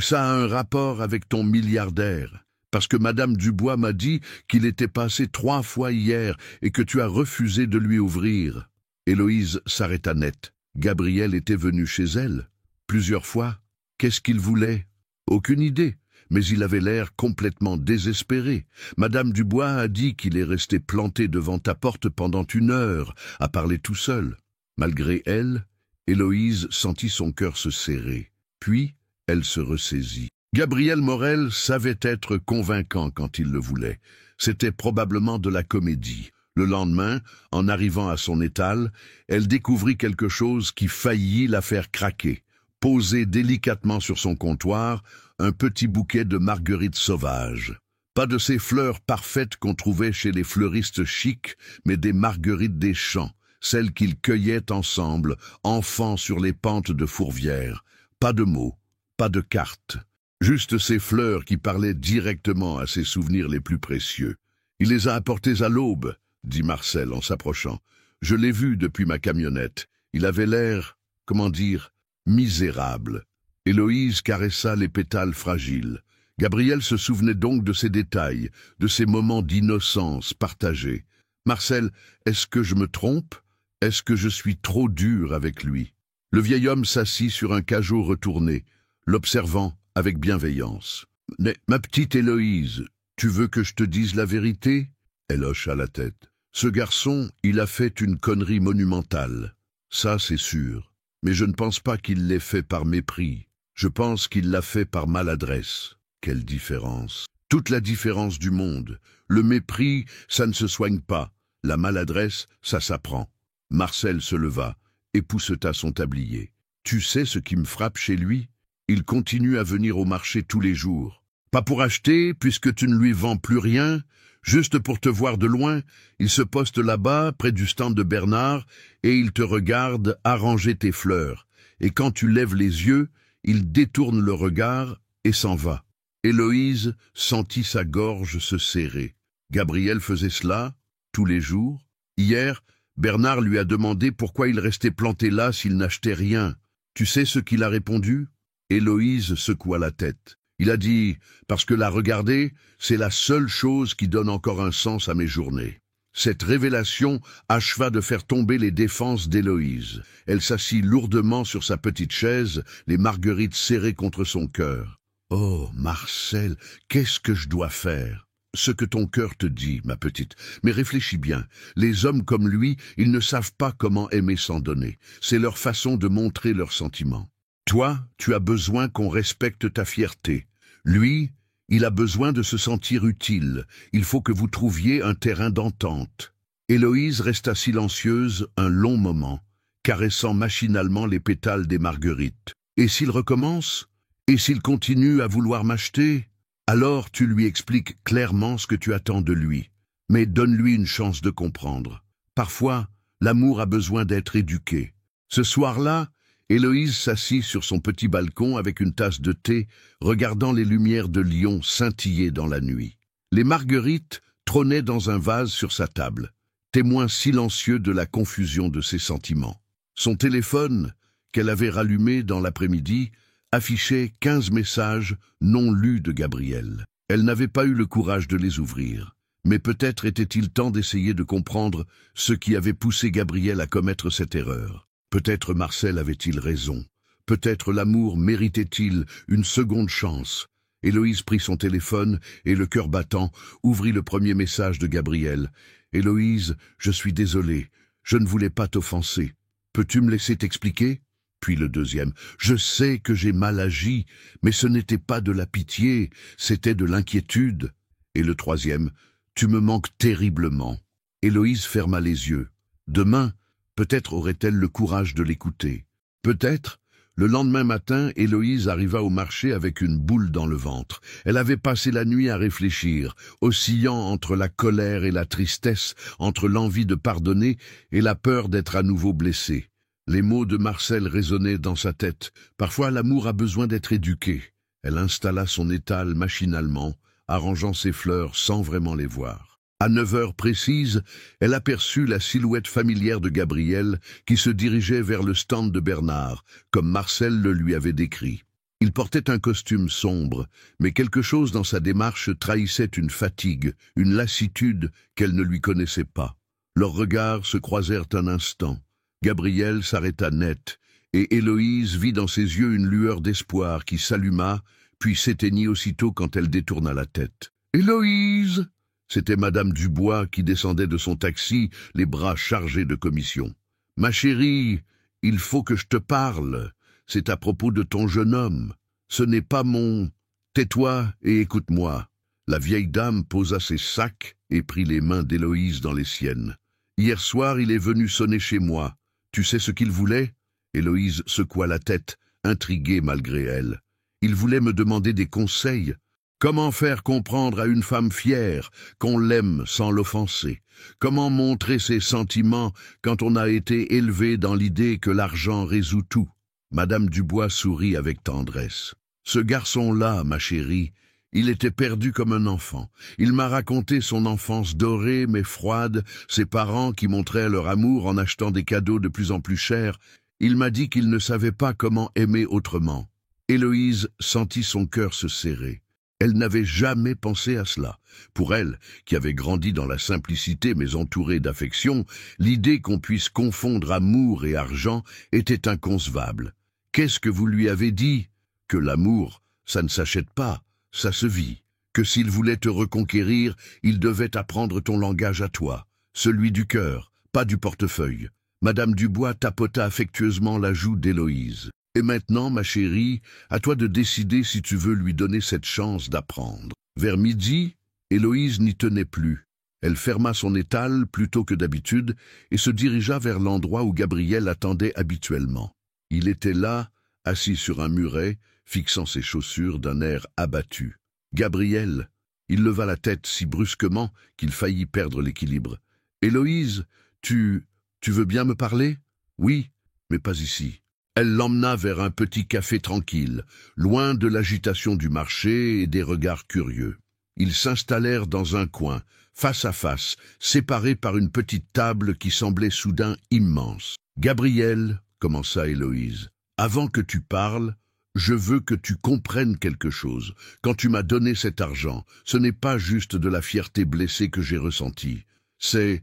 Ça a un rapport avec ton milliardaire. Parce que Madame Dubois m'a dit qu'il était passé 3 fois hier et que tu as refusé de lui ouvrir. » Héloïse s'arrêta net. Gabriel était venu chez elle. Plusieurs fois. Qu'est-ce qu'il voulait? Aucune idée, mais il avait l'air complètement désespéré. Madame Dubois a dit qu'il est resté planté devant ta porte pendant 1 heure, à parler tout seul. Malgré elle, Héloïse sentit son cœur se serrer. Puis, elle se ressaisit. Gabriel Morel savait être convaincant quand il le voulait. C'était probablement de la comédie. Le lendemain, en arrivant à son étal, elle découvrit quelque chose qui faillit la faire craquer. Posé délicatement sur son comptoir, un petit bouquet de marguerites sauvages. Pas de ces fleurs parfaites qu'on trouvait chez les fleuristes chics, mais des marguerites des champs, celles qu'ils cueillaient ensemble, enfants sur les pentes de Fourvière. Pas de mots, pas de cartes. Juste ces fleurs qui parlaient directement à ses souvenirs les plus précieux. « Il les a apportées à l'aube, » dit Marcel en s'approchant. « Je l'ai vu depuis ma camionnette. Il avait l'air, comment dire, misérable. » Héloïse caressa les pétales fragiles. Gabriel se souvenait donc de ces détails, de ces moments d'innocence partagés. « Marcel, est-ce que je me trompe? Est-ce que je suis trop dur avec lui ?» Le vieil homme s'assit sur un cajot retourné, l'observant avec bienveillance. « Mais, ma petite Héloïse, tu veux que je te dise la vérité ?» Elle hocha la tête. « Ce garçon, il a fait une connerie monumentale. Ça, c'est sûr. Mais je ne pense pas qu'il l'ait fait par mépris. Je pense qu'il l'a fait par maladresse. » Quelle différence! Toute la différence du monde. Le mépris, ça ne se soigne pas. La maladresse, ça s'apprend. Marcel se leva, épousseta son tablier. Tu sais ce qui me frappe chez lui? Il continue à venir au marché tous les jours. Pas pour acheter, puisque tu ne lui vends plus rien. Juste pour te voir de loin, il se poste là-bas, près du stand de Bernard, et il te regarde arranger tes fleurs. Et quand tu lèves les yeux, il détourne le regard et s'en va. Héloïse sentit sa gorge se serrer. Gabriel faisait cela, tous les jours. Hier, Bernard lui a demandé pourquoi il restait planté là s'il n'achetait rien. Tu sais ce qu'il a répondu? Héloïse secoua la tête. Il a dit « Parce que la regarder, c'est la seule chose qui donne encore un sens à mes journées. » Cette révélation acheva de faire tomber les défenses d'Héloïse. Elle s'assit lourdement sur sa petite chaise, les marguerites serrées contre son cœur. « Oh, Marcel, qu'est-ce que je dois faire ?» « Ce que ton cœur te dit, ma petite. Mais réfléchis bien. Les hommes comme lui, ils ne savent pas comment aimer sans donner. C'est leur façon de montrer leurs sentiments. Toi, tu as besoin qu'on respecte ta fierté. Lui, il a besoin de se sentir utile. Il faut que vous trouviez un terrain d'entente. » Héloïse resta silencieuse un long moment, caressant machinalement les pétales des marguerites. « Et s'il recommence? Et s'il continue à vouloir m'acheter? Alors tu lui expliques clairement ce que tu attends de lui, mais donne-lui une chance de comprendre. Parfois, l'amour a besoin d'être éduqué. » Ce soir-là, Héloïse s'assit sur son petit balcon avec une tasse de thé, regardant les lumières de Lyon scintiller dans la nuit. Les marguerites trônaient dans un vase sur sa table, témoin silencieux de la confusion de ses sentiments. Son téléphone, qu'elle avait rallumé dans l'après-midi, affichait 15 messages non lus de Gabriel. Elle n'avait pas eu le courage de les ouvrir. Mais peut-être était-il temps d'essayer de comprendre ce qui avait poussé Gabriel à commettre cette erreur. Peut-être Marcel avait-il raison. Peut-être l'amour méritait-il une seconde chance. Héloïse prit son téléphone et, le cœur battant, ouvrit le premier message de Gabriel. « Héloïse, je suis désolé. Je ne voulais pas t'offenser. Peux-tu me laisser t'expliquer ?» Puis le deuxième. « Je sais que j'ai mal agi, mais ce n'était pas de la pitié, c'était de l'inquiétude. » Et le troisième. « Tu me manques terriblement. » Héloïse ferma les yeux. Demain, peut-être aurait-elle le courage de l'écouter. Peut-être. Le lendemain matin, Héloïse arriva au marché avec une boule dans le ventre. Elle avait passé la nuit à réfléchir, oscillant entre la colère et la tristesse, entre l'envie de pardonner et la peur d'être à nouveau blessée. Les mots de Marcel résonnaient dans sa tête. Parfois, l'amour a besoin d'être éduqué. Elle installa son étal machinalement, arrangeant ses fleurs sans vraiment les voir. À 9 heures précises, elle aperçut la silhouette familière de Gabriel qui se dirigeait vers le stand de Bernard, comme Marcel le lui avait décrit. Il portait un costume sombre, mais quelque chose dans sa démarche trahissait une fatigue, une lassitude qu'elle ne lui connaissait pas. Leurs regards se croisèrent un instant. Gabriel s'arrêta net, et Héloïse vit dans ses yeux une lueur d'espoir qui s'alluma, puis s'éteignit aussitôt quand elle détourna la tête. « Héloïse !» C'était Madame Dubois qui descendait de son taxi, les bras chargés de commissions. « Ma chérie, il faut que je te parle. C'est à propos de ton jeune homme. Ce n'est pas mon... Tais-toi et écoute-moi. » La vieille dame posa ses sacs et prit les mains d'Héloïse dans les siennes. « Hier soir, il est venu sonner chez moi. Tu sais ce qu'il voulait ?» Héloïse secoua la tête, intriguée malgré elle. « Il voulait me demander des conseils. Comment faire comprendre à une femme fière qu'on l'aime sans l'offenser? Comment montrer ses sentiments quand on a été élevé dans l'idée que l'argent résout tout ?» Madame Dubois sourit avec tendresse. « Ce garçon-là, ma chérie, il était perdu comme un enfant. Il m'a raconté son enfance dorée mais froide, ses parents qui montraient leur amour en achetant des cadeaux de plus en plus chers. Il m'a dit qu'il ne savait pas comment aimer autrement. » Héloïse sentit son cœur se serrer. Elle n'avait jamais pensé à cela. Pour elle, qui avait grandi dans la simplicité mais entourée d'affection, l'idée qu'on puisse confondre amour et argent était inconcevable. Qu'est-ce que vous lui avez dit? Que l'amour, ça ne s'achète pas. Ça se vit, que s'il voulait te reconquérir, il devait apprendre ton langage à toi, celui du cœur, pas du portefeuille. Madame Dubois tapota affectueusement la joue d'Héloïse. « Et maintenant, ma chérie, à toi de décider si tu veux lui donner cette chance d'apprendre. » Vers midi, Héloïse n'y tenait plus. Elle ferma son étal plutôt que d'habitude et se dirigea vers l'endroit où Gabriel attendait habituellement. Il était là, assis sur un muret, fixant ses chaussures d'un air abattu. « Gabriel !» Il leva la tête si brusquement qu'il faillit perdre l'équilibre. « Héloïse, tu veux bien me parler ?»« Oui, mais pas ici. » Elle l'emmena vers un petit café tranquille, loin de l'agitation du marché et des regards curieux. Ils s'installèrent dans un coin, face à face, séparés par une petite table qui semblait soudain immense. « Gabriel, » commença Héloïse, « avant que tu parles, je veux que tu comprennes quelque chose. Quand tu m'as donné cet argent, ce n'est pas juste de la fierté blessée que j'ai ressentie. C'est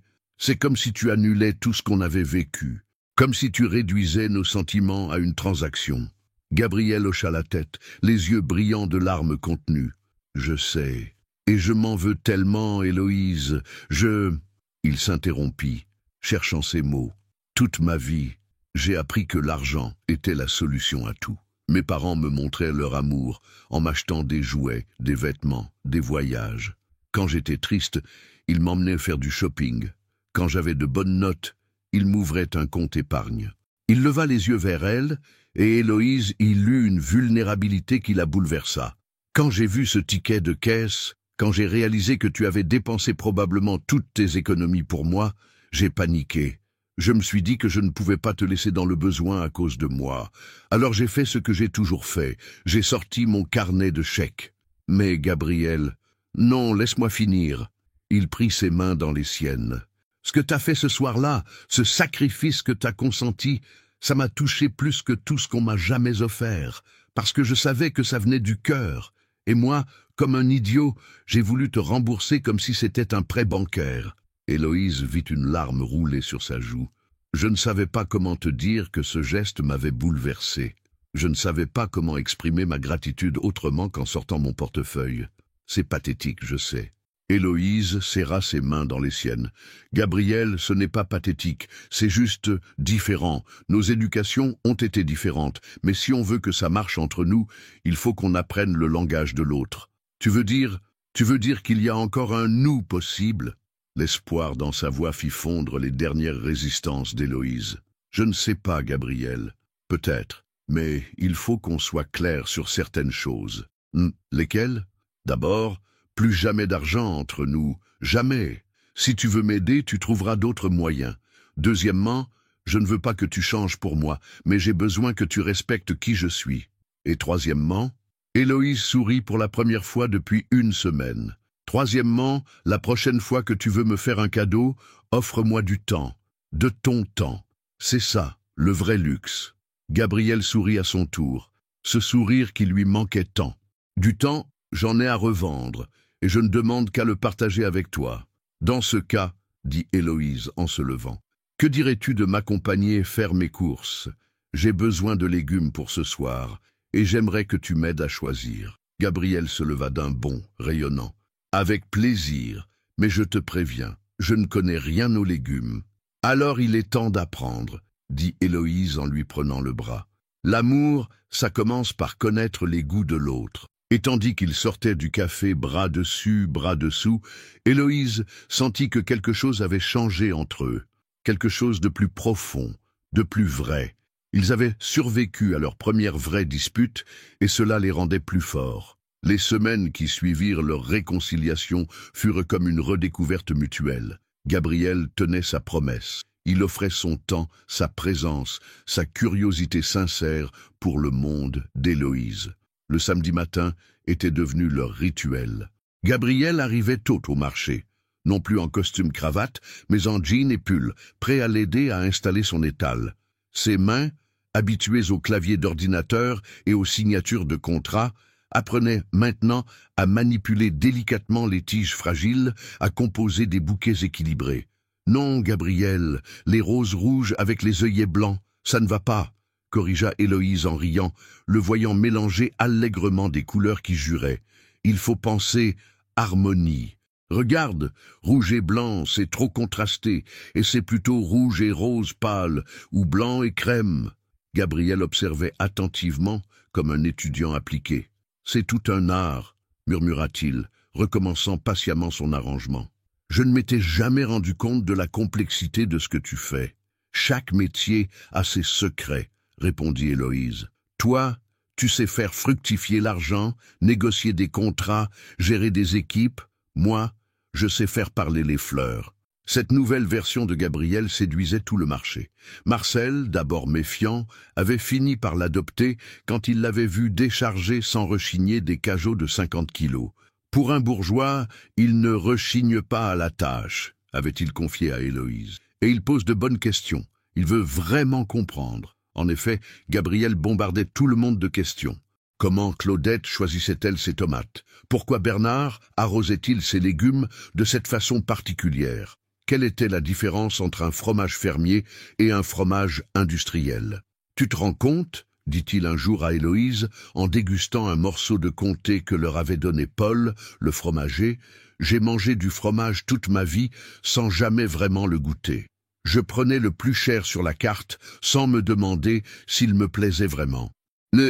comme si tu annulais tout ce qu'on avait vécu, comme si tu réduisais nos sentiments à une transaction. » Gabriel hocha la tête, les yeux brillants de larmes contenues. « Je sais. Et je m'en veux tellement, Héloïse. Il s'interrompit, cherchant ses mots. « Toute ma vie, j'ai appris que l'argent était la solution à tout. Mes parents me montraient leur amour en m'achetant des jouets, des vêtements, des voyages. Quand j'étais triste, ils m'emmenaient faire du shopping. Quand j'avais de bonnes notes, ils m'ouvraient un compte épargne. » Il leva les yeux vers elle, et Héloïse y lut une vulnérabilité qui la bouleversa. « Quand j'ai vu ce ticket de caisse, quand j'ai réalisé que tu avais dépensé probablement toutes tes économies pour moi, j'ai paniqué. Je me suis dit que je ne pouvais pas te laisser dans le besoin à cause de moi. Alors j'ai fait ce que j'ai toujours fait. J'ai sorti mon carnet de chèques. Mais Gabriel, non, laisse-moi finir. » Il prit ses mains dans les siennes. « Ce que t'as fait ce soir-là, ce sacrifice que t'as consenti, ça m'a touché plus que tout ce qu'on m'a jamais offert, parce que je savais que ça venait du cœur. Et moi, comme un idiot, j'ai voulu te rembourser comme si c'était un prêt bancaire. » Héloïse vit une larme rouler sur sa joue. « Je ne savais pas comment te dire que ce geste m'avait bouleversé. Je ne savais pas comment exprimer ma gratitude autrement qu'en sortant mon portefeuille. C'est pathétique, je sais. » Héloïse serra ses mains dans les siennes. « Gabriel, ce n'est pas pathétique, c'est juste différent. Nos éducations ont été différentes, mais si on veut que ça marche entre nous, il faut qu'on apprenne le langage de l'autre. Tu veux dire qu'il y a encore un nous possible ?» L'espoir dans sa voix fit fondre les dernières résistances d'Héloïse. « Je ne sais pas, Gabriel. Peut-être. Mais il faut qu'on soit clair sur certaines choses. » « Lesquelles ? D'abord, plus jamais d'argent entre nous. Jamais. Si tu veux m'aider, tu trouveras d'autres moyens. Deuxièmement, je ne veux pas que tu changes pour moi, mais j'ai besoin que tu respectes qui je suis. Et troisièmement, » Héloïse sourit pour la première fois depuis une semaine. « Troisièmement, la prochaine fois que tu veux me faire un cadeau, offre-moi du temps. De ton temps. C'est ça, le vrai luxe. » Gabriel sourit à son tour, ce sourire qui lui manquait tant. « Du temps, j'en ai à revendre, et je ne demande qu'à le partager avec toi. Dans ce cas, dit Héloïse en se levant, que dirais-tu de m'accompagner faire mes courses? J'ai besoin de légumes pour ce soir, et j'aimerais que tu m'aides à choisir. » Gabriel se leva d'un bond, rayonnant. « Avec plaisir, mais je te préviens, je ne connais rien aux légumes. »« Alors il est temps d'apprendre, » dit Héloïse en lui prenant le bras. « L'amour, ça commence par connaître les goûts de l'autre. » Et tandis qu'ils sortaient du café bras dessus, bras dessous, Héloïse sentit que quelque chose avait changé entre eux, quelque chose de plus profond, de plus vrai. Ils avaient survécu à leur première vraie dispute, et cela les rendait plus forts. Les semaines qui suivirent leur réconciliation furent comme une redécouverte mutuelle. Gabriel tenait sa promesse. Il offrait son temps, sa présence, sa curiosité sincère pour le monde d'Héloïse. Le samedi matin était devenu leur rituel. Gabriel arrivait tôt au marché, non plus en costume cravate, mais en jean et pull, prêt à l'aider à installer son étal. Ses mains, habituées au clavier d'ordinateur et aux signatures de contrats, apprenaient maintenant à manipuler délicatement les tiges fragiles, à composer des bouquets équilibrés. « Non, Gabriel, les roses rouges avec les œillets blancs, ça ne va pas. » corrigea Héloïse en riant, le voyant mélanger allègrement des couleurs qui juraient. « Il faut penser harmonie. Regarde, rouge et blanc, c'est trop contrasté, et c'est plutôt rouge et rose pâle, ou blanc et crème. » Gabriel observait attentivement, comme un étudiant appliqué. « C'est tout un art, » murmura-t-il, recommençant patiemment son arrangement. « Je ne m'étais jamais rendu compte de la complexité de ce que tu fais. Chaque métier a ses secrets, » répondit Héloïse. « Toi, tu sais faire fructifier l'argent, négocier des contrats, gérer des équipes. Moi, je sais faire parler les fleurs. » Cette nouvelle version de Gabriel séduisait tout le marché. Marcel, d'abord méfiant, avait fini par l'adopter quand il l'avait vu décharger sans rechigner des cajots de 50 kilos. « Pour un bourgeois, il ne rechigne pas à la tâche », avait-il confié à Héloïse. « Et il pose de bonnes questions. Il veut vraiment comprendre. » En effet, Gabriel bombardait tout le monde de questions. Comment Claudette choisissait-elle ses tomates? Pourquoi Bernard arrosait-il ses légumes de cette façon particulière? Quelle était la différence entre un fromage fermier et un fromage industriel? « Tu te rends compte ?» dit-il un jour à Héloïse, en dégustant un morceau de comté que leur avait donné Paul, le fromager. « J'ai mangé du fromage toute ma vie sans jamais vraiment le goûter. Je prenais le plus cher sur la carte sans me demander s'il me plaisait vraiment.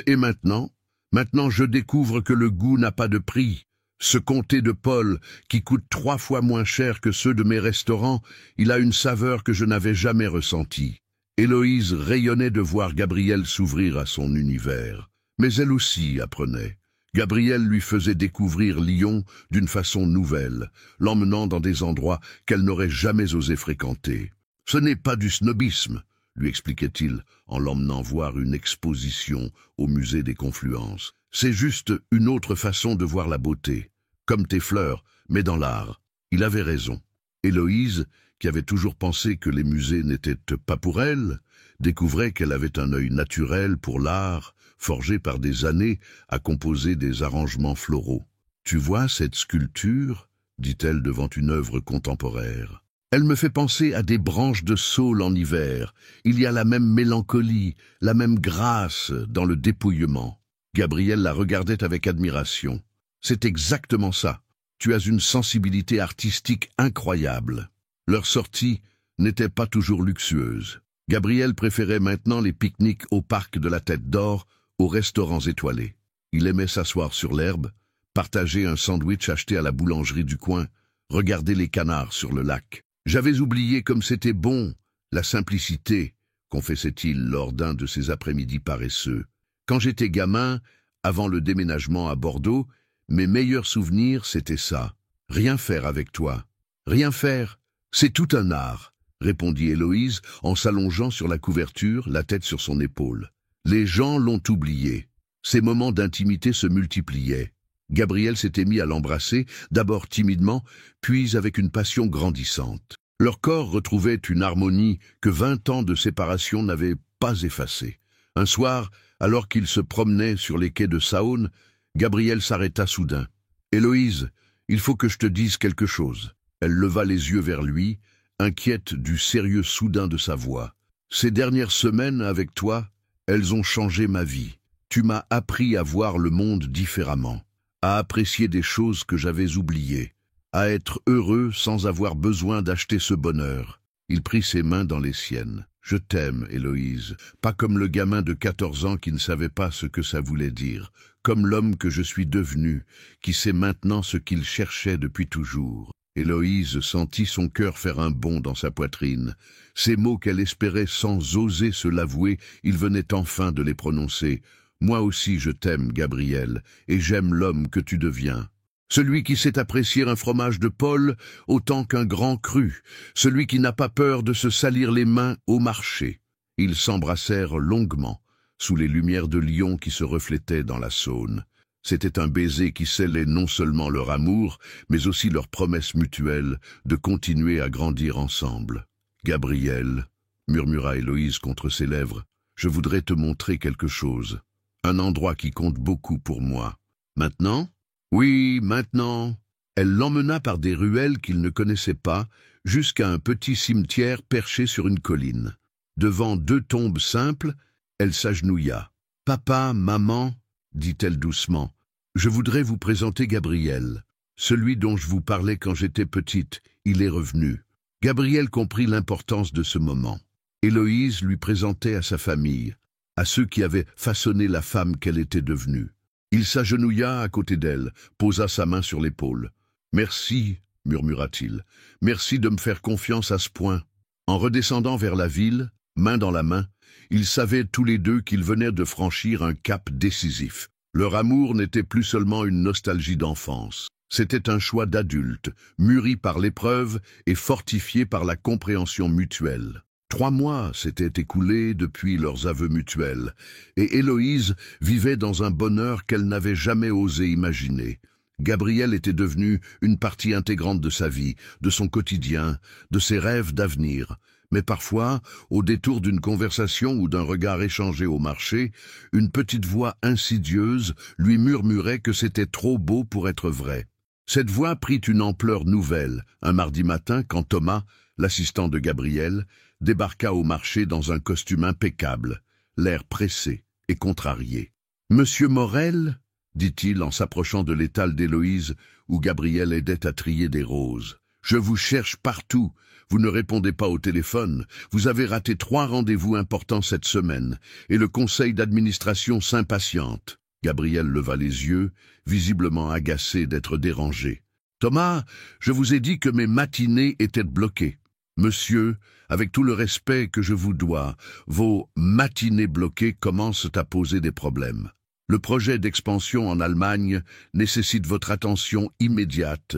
Et maintenant? Maintenant je découvre que le goût n'a pas de prix. Ce comté de Paul, qui coûte 3 fois moins cher que ceux de mes restaurants, il a une saveur que je n'avais jamais ressentie. » Héloïse rayonnait de voir Gabriel s'ouvrir à son univers. Mais elle aussi apprenait. Gabriel lui faisait découvrir Lyon d'une façon nouvelle, l'emmenant dans des endroits qu'elle n'aurait jamais osé fréquenter. « Ce n'est pas du snobisme, » lui expliquait-il en l'emmenant voir une exposition au musée des Confluences. « C'est juste une autre façon de voir la beauté, comme tes fleurs, mais dans l'art. » Il avait raison. Héloïse, qui avait toujours pensé que les musées n'étaient pas pour elle, découvrait qu'elle avait un œil naturel pour l'art, forgé par des années à composer des arrangements floraux. « Tu vois cette sculpture ?» dit-elle devant une œuvre contemporaire. « Elle me fait penser à des branches de saule en hiver. Il y a la même mélancolie, la même grâce dans le dépouillement. » Gabriel la regardait avec admiration. « C'est exactement ça. Tu as une sensibilité artistique incroyable. » Leur sortie n'était pas toujours luxueuse. Gabriel préférait maintenant les pique-niques au parc de la Tête d'Or aux restaurants étoilés. Il aimait s'asseoir sur l'herbe, partager un sandwich acheté à la boulangerie du coin, regarder les canards sur le lac. « J'avais oublié comme c'était bon, la simplicité, » confessait-il lors d'un de ses après-midi paresseux. « Quand j'étais gamin, avant le déménagement à Bordeaux, mes meilleurs souvenirs, c'était ça. Rien faire avec toi. Rien faire, c'est tout un art, » répondit Héloïse en s'allongeant sur la couverture, la tête sur son épaule. Les gens l'ont oublié. Ces moments d'intimité se multipliaient. Gabriel s'était mis à l'embrasser, d'abord timidement, puis avec une passion grandissante. Leur corps retrouvait une harmonie que 20 ans de séparation n'avaient pas effacée. Un soir, alors qu'ils se promenaient sur les quais de Saône, Gabriel s'arrêta soudain. « Héloïse, il faut que je te dise quelque chose. » Elle leva les yeux vers lui, inquiète du sérieux soudain de sa voix. « Ces dernières semaines avec toi, elles ont changé ma vie. Tu m'as appris à voir le monde différemment, à apprécier des choses que j'avais oubliées, à être heureux sans avoir besoin d'acheter ce bonheur. » Il prit ses mains dans les siennes. « Je t'aime, Héloïse, pas comme le gamin de 14 ans qui ne savait pas ce que ça voulait dire, comme l'homme que je suis devenu, qui sait maintenant ce qu'il cherchait depuis toujours. » Héloïse sentit son cœur faire un bond dans sa poitrine. Ces mots qu'elle espérait sans oser se l'avouer, il venait enfin de les prononcer. « Moi aussi je t'aime, Gabriel, et j'aime l'homme que tu deviens. Celui qui sait apprécier un fromage de Paul autant qu'un grand cru, celui qui n'a pas peur de se salir les mains au marché. » Ils s'embrassèrent longuement, sous les lumières de Lyon qui se reflétaient dans la Saône. C'était un baiser qui scellait non seulement leur amour, mais aussi leur promesse mutuelle de continuer à grandir ensemble. « Gabriel, » murmura Héloïse contre ses lèvres, « je voudrais te montrer quelque chose, un endroit qui compte beaucoup pour moi. »« Maintenant ?»« Oui, maintenant. » Elle l'emmena par des ruelles qu'il ne connaissait pas, jusqu'à un petit cimetière perché sur une colline. Devant 2 tombes simples, elle s'agenouilla. « Papa, maman, » dit-elle doucement, « je voudrais vous présenter Gabriel. Celui dont je vous parlais quand j'étais petite, il est revenu. » Gabriel comprit l'importance de ce moment. Héloïse lui présentait à sa famille, à ceux qui avaient façonné la femme qu'elle était devenue. Il s'agenouilla à côté d'elle, posa sa main sur l'épaule. Merci, murmura-t-il. Merci de me faire confiance à ce point. En redescendant vers la ville, main dans la main, ils savaient tous les deux qu'ils venaient de franchir un cap décisif. Leur amour n'était plus seulement une nostalgie d'enfance. C'était un choix d'adulte, mûri par l'épreuve et fortifié par la compréhension mutuelle. 3 mois s'étaient écoulés depuis leurs aveux mutuels, et Héloïse vivait dans un bonheur qu'elle n'avait jamais osé imaginer. Gabriel était devenu une partie intégrante de sa vie, de son quotidien, de ses rêves d'avenir. Mais parfois, au détour d'une conversation ou d'un regard échangé au marché, une petite voix insidieuse lui murmurait que c'était trop beau pour être vrai. Cette voix prit une ampleur nouvelle, un mardi matin, quand Thomas, l'assistant de Gabriel, débarqua au marché dans un costume impeccable, l'air pressé et contrarié. « Monsieur Morel ?» dit-il en s'approchant de l'étal d'Héloïse où Gabriel aidait à trier des roses. « Je vous cherche partout. Vous ne répondez pas au téléphone. Vous avez raté 3 rendez-vous importants cette semaine, et le conseil d'administration s'impatiente. » Gabriel leva les yeux, visiblement agacé d'être dérangé. « Thomas, je vous ai dit que mes matinées étaient bloquées. Monsieur, avec tout le respect que je vous dois, vos matinées bloquées commencent à poser des problèmes. Le projet d'expansion en Allemagne nécessite votre attention immédiate. »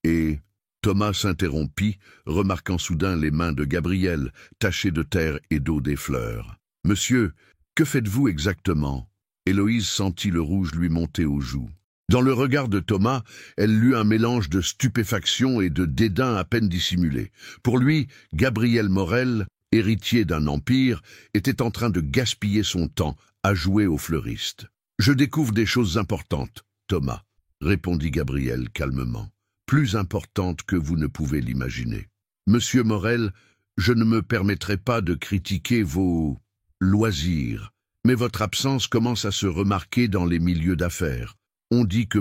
Et Thomas s'interrompit, remarquant soudain les mains de Gabriel, tachées de terre et d'eau des fleurs. « Monsieur, que faites-vous exactement ?» Héloïse sentit le rouge lui monter aux joues. Dans le regard de Thomas, elle lut un mélange de stupéfaction et de dédain à peine dissimulé. Pour lui, Gabriel Morel, héritier d'un empire, était en train de gaspiller son temps à jouer au fleuriste. « Je découvre des choses importantes, Thomas, » répondit Gabriel calmement. « Plus importantes que vous ne pouvez l'imaginer. Monsieur Morel, je ne me permettrai pas de critiquer vos loisirs, mais votre absence commence à se remarquer dans les milieux d'affaires. On dit que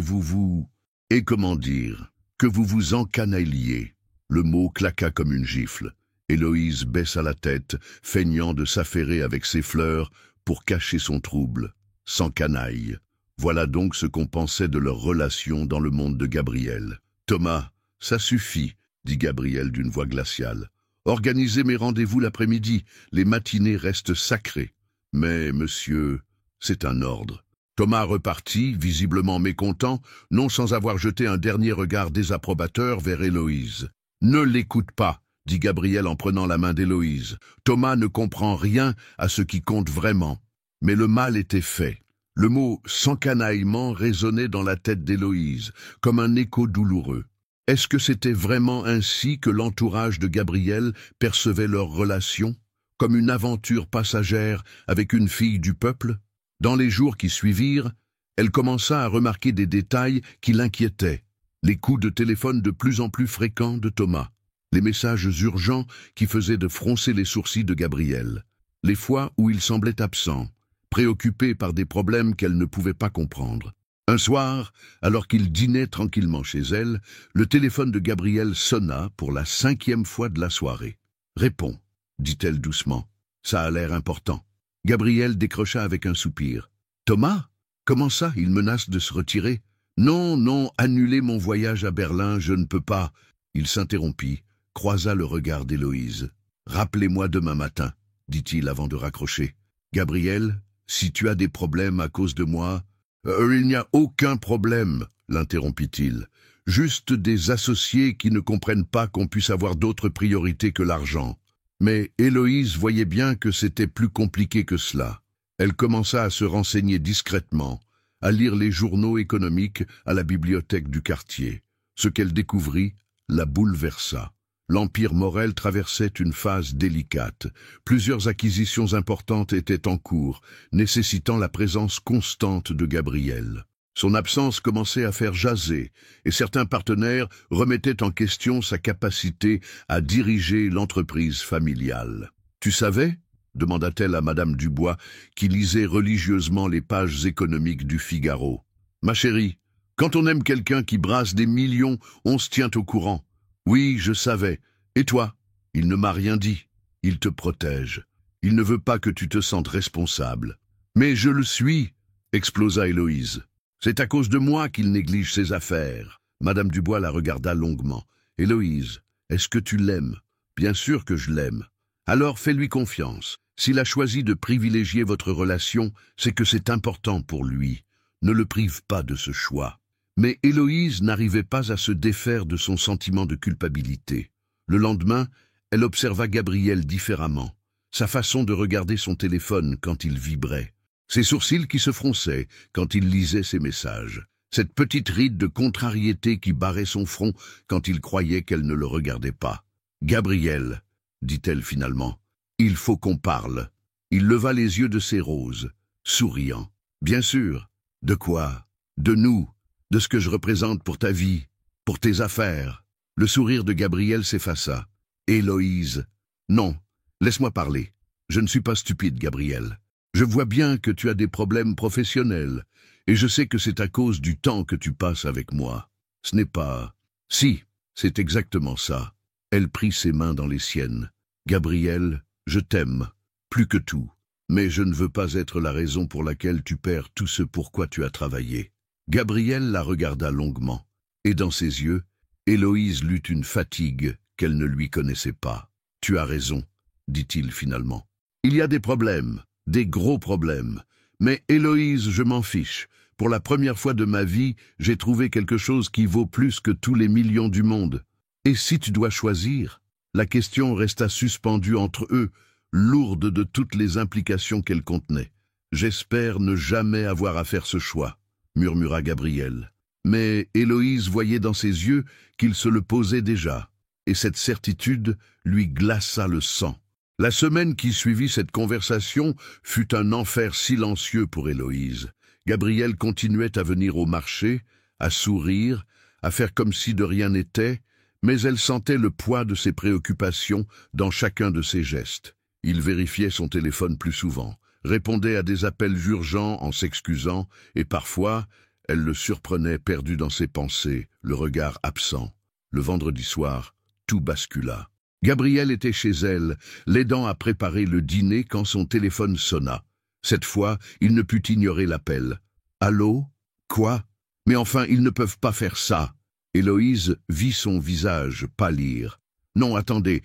et comment dire, que vous vous encanailliez. » Le mot claqua comme une gifle. Héloïse baissa la tête, feignant de s'affairer avec ses fleurs pour cacher son trouble. S'encanaille. Voilà donc ce qu'on pensait de leur relation dans le monde de Gabriel. « Thomas, ça suffit, » dit Gabriel d'une voix glaciale. « Organisez mes rendez-vous l'après-midi, les matinées restent sacrées. » « Mais, monsieur, c'est un ordre. » Thomas repartit, visiblement mécontent, non sans avoir jeté un dernier regard désapprobateur vers Héloïse. « Ne l'écoute pas, » dit Gabriel en prenant la main d'Héloïse. Thomas ne comprend rien à ce qui compte vraiment. Mais le mal était fait. Le mot « s'encanaillement » résonnait dans la tête d'Héloïse, comme un écho douloureux. Est-ce que c'était vraiment ainsi que l'entourage de Gabriel percevait leur relation ? Comme une aventure passagère avec une fille du peuple? Dans les jours qui suivirent, elle commença à remarquer des détails qui l'inquiétaient. Les coups de téléphone de plus en plus fréquents de Thomas, les messages urgents qui faisaient de froncer les sourcils de Gabriel, les fois où il semblait absent, préoccupé par des problèmes qu'elle ne pouvait pas comprendre. Un soir, alors qu'il dînait tranquillement chez elle, le téléphone de Gabriel sonna pour la 5e fois de la soirée. « Réponds, » dit-elle doucement. « Ça a l'air important. » Gabriel décrocha avec un soupir. « Thomas? Comment ça, il menace de se retirer? »« Non, non, annulez mon voyage à Berlin, je ne peux pas. » Il s'interrompit, croisa le regard d'Héloïse. « Rappelez-moi demain matin, » dit-il avant de raccrocher. « Gabriel, si tu as des problèmes à cause de moi... »« Il n'y a aucun problème, » l'interrompit-il. « Juste des associés qui ne comprennent pas qu'on puisse avoir d'autres priorités que l'argent. » Mais Héloïse voyait bien que c'était plus compliqué que cela. Elle commença à se renseigner discrètement, à lire les journaux économiques à la bibliothèque du quartier. Ce qu'elle découvrit la bouleversa. L'Empire Morel traversait une phase délicate. Plusieurs acquisitions importantes étaient en cours, nécessitant la présence constante de Gabriel. Son absence commençait à faire jaser, et certains partenaires remettaient en question sa capacité à diriger l'entreprise familiale. « Tu savais ?» demanda-t-elle à Madame Dubois, qui lisait religieusement les pages économiques du Figaro. « Ma chérie, quand on aime quelqu'un qui brasse des millions, on se tient au courant. Oui, je savais. Et toi? Il ne m'a rien dit. Il te protège. Il ne veut pas que tu te sentes responsable. »« Mais je le suis !» explosa Héloïse. « C'est à cause de moi qu'il néglige ses affaires. Madame Dubois la regarda longuement. « Héloïse, est-ce que tu l'aimes ?»« Bien sûr que je l'aime. »« Alors fais-lui confiance. S'il a choisi de privilégier votre relation, c'est que c'est important pour lui. Ne le prive pas de ce choix. » Mais Héloïse n'arrivait pas à se défaire de son sentiment de culpabilité. Le lendemain, elle observa Gabriel différemment. Sa façon de regarder son téléphone quand il vibrait. Ses sourcils qui se fronçaient quand il lisait ses messages. Cette petite ride de contrariété qui barrait son front quand il croyait qu'elle ne le regardait pas. « Gabriel, dit-elle finalement, il faut qu'on parle. » Il leva les yeux de ses roses, souriant. « Bien sûr. De quoi? De nous, de ce que je représente pour ta vie, pour tes affaires. » Le sourire de Gabriel s'effaça. « Héloïse. Non, laisse-moi parler. Je ne suis pas stupide, Gabriel. Je vois bien que tu as des problèmes professionnels, et je sais que c'est à cause du temps que tu passes avec moi. Ce n'est pas... Si, c'est exactement ça. » Elle prit ses mains dans les siennes. « Gabriel, je t'aime, plus que tout. Mais je ne veux pas être la raison pour laquelle tu perds tout ce pourquoi tu as travaillé. » Gabriel la regarda longuement, et dans ses yeux, Héloïse lut une fatigue qu'elle ne lui connaissait pas. « Tu as raison, » dit-il finalement. « Il y a des problèmes, des gros problèmes. Mais Héloïse, je m'en fiche. Pour la première fois de ma vie, j'ai trouvé quelque chose qui vaut plus que tous les millions du monde. Et si tu dois choisir ?» La question resta suspendue entre eux, lourde de toutes les implications qu'elle contenait. « J'espère ne jamais avoir à faire ce choix, » murmura Gabriel. Mais Héloïse voyait dans ses yeux qu'il se le posait déjà, et cette certitude lui glaça le sang. La semaine qui suivit cette conversation fut un enfer silencieux pour Héloïse. Gabriel continuait à venir au marché, à sourire, à faire comme si de rien n'était, mais elle sentait le poids de ses préoccupations dans chacun de ses gestes. Il vérifiait son téléphone plus souvent, répondait à des appels urgents en s'excusant, et parfois, elle le surprenait perdu dans ses pensées, le regard absent. Le vendredi soir, tout bascula. Gabriel était chez elle, l'aidant à préparer le dîner quand son téléphone sonna. Cette fois, il ne put ignorer l'appel. « Allô? Quoi? Mais enfin, ils ne peuvent pas faire ça. » Héloïse vit son visage pâlir. « Non, attendez,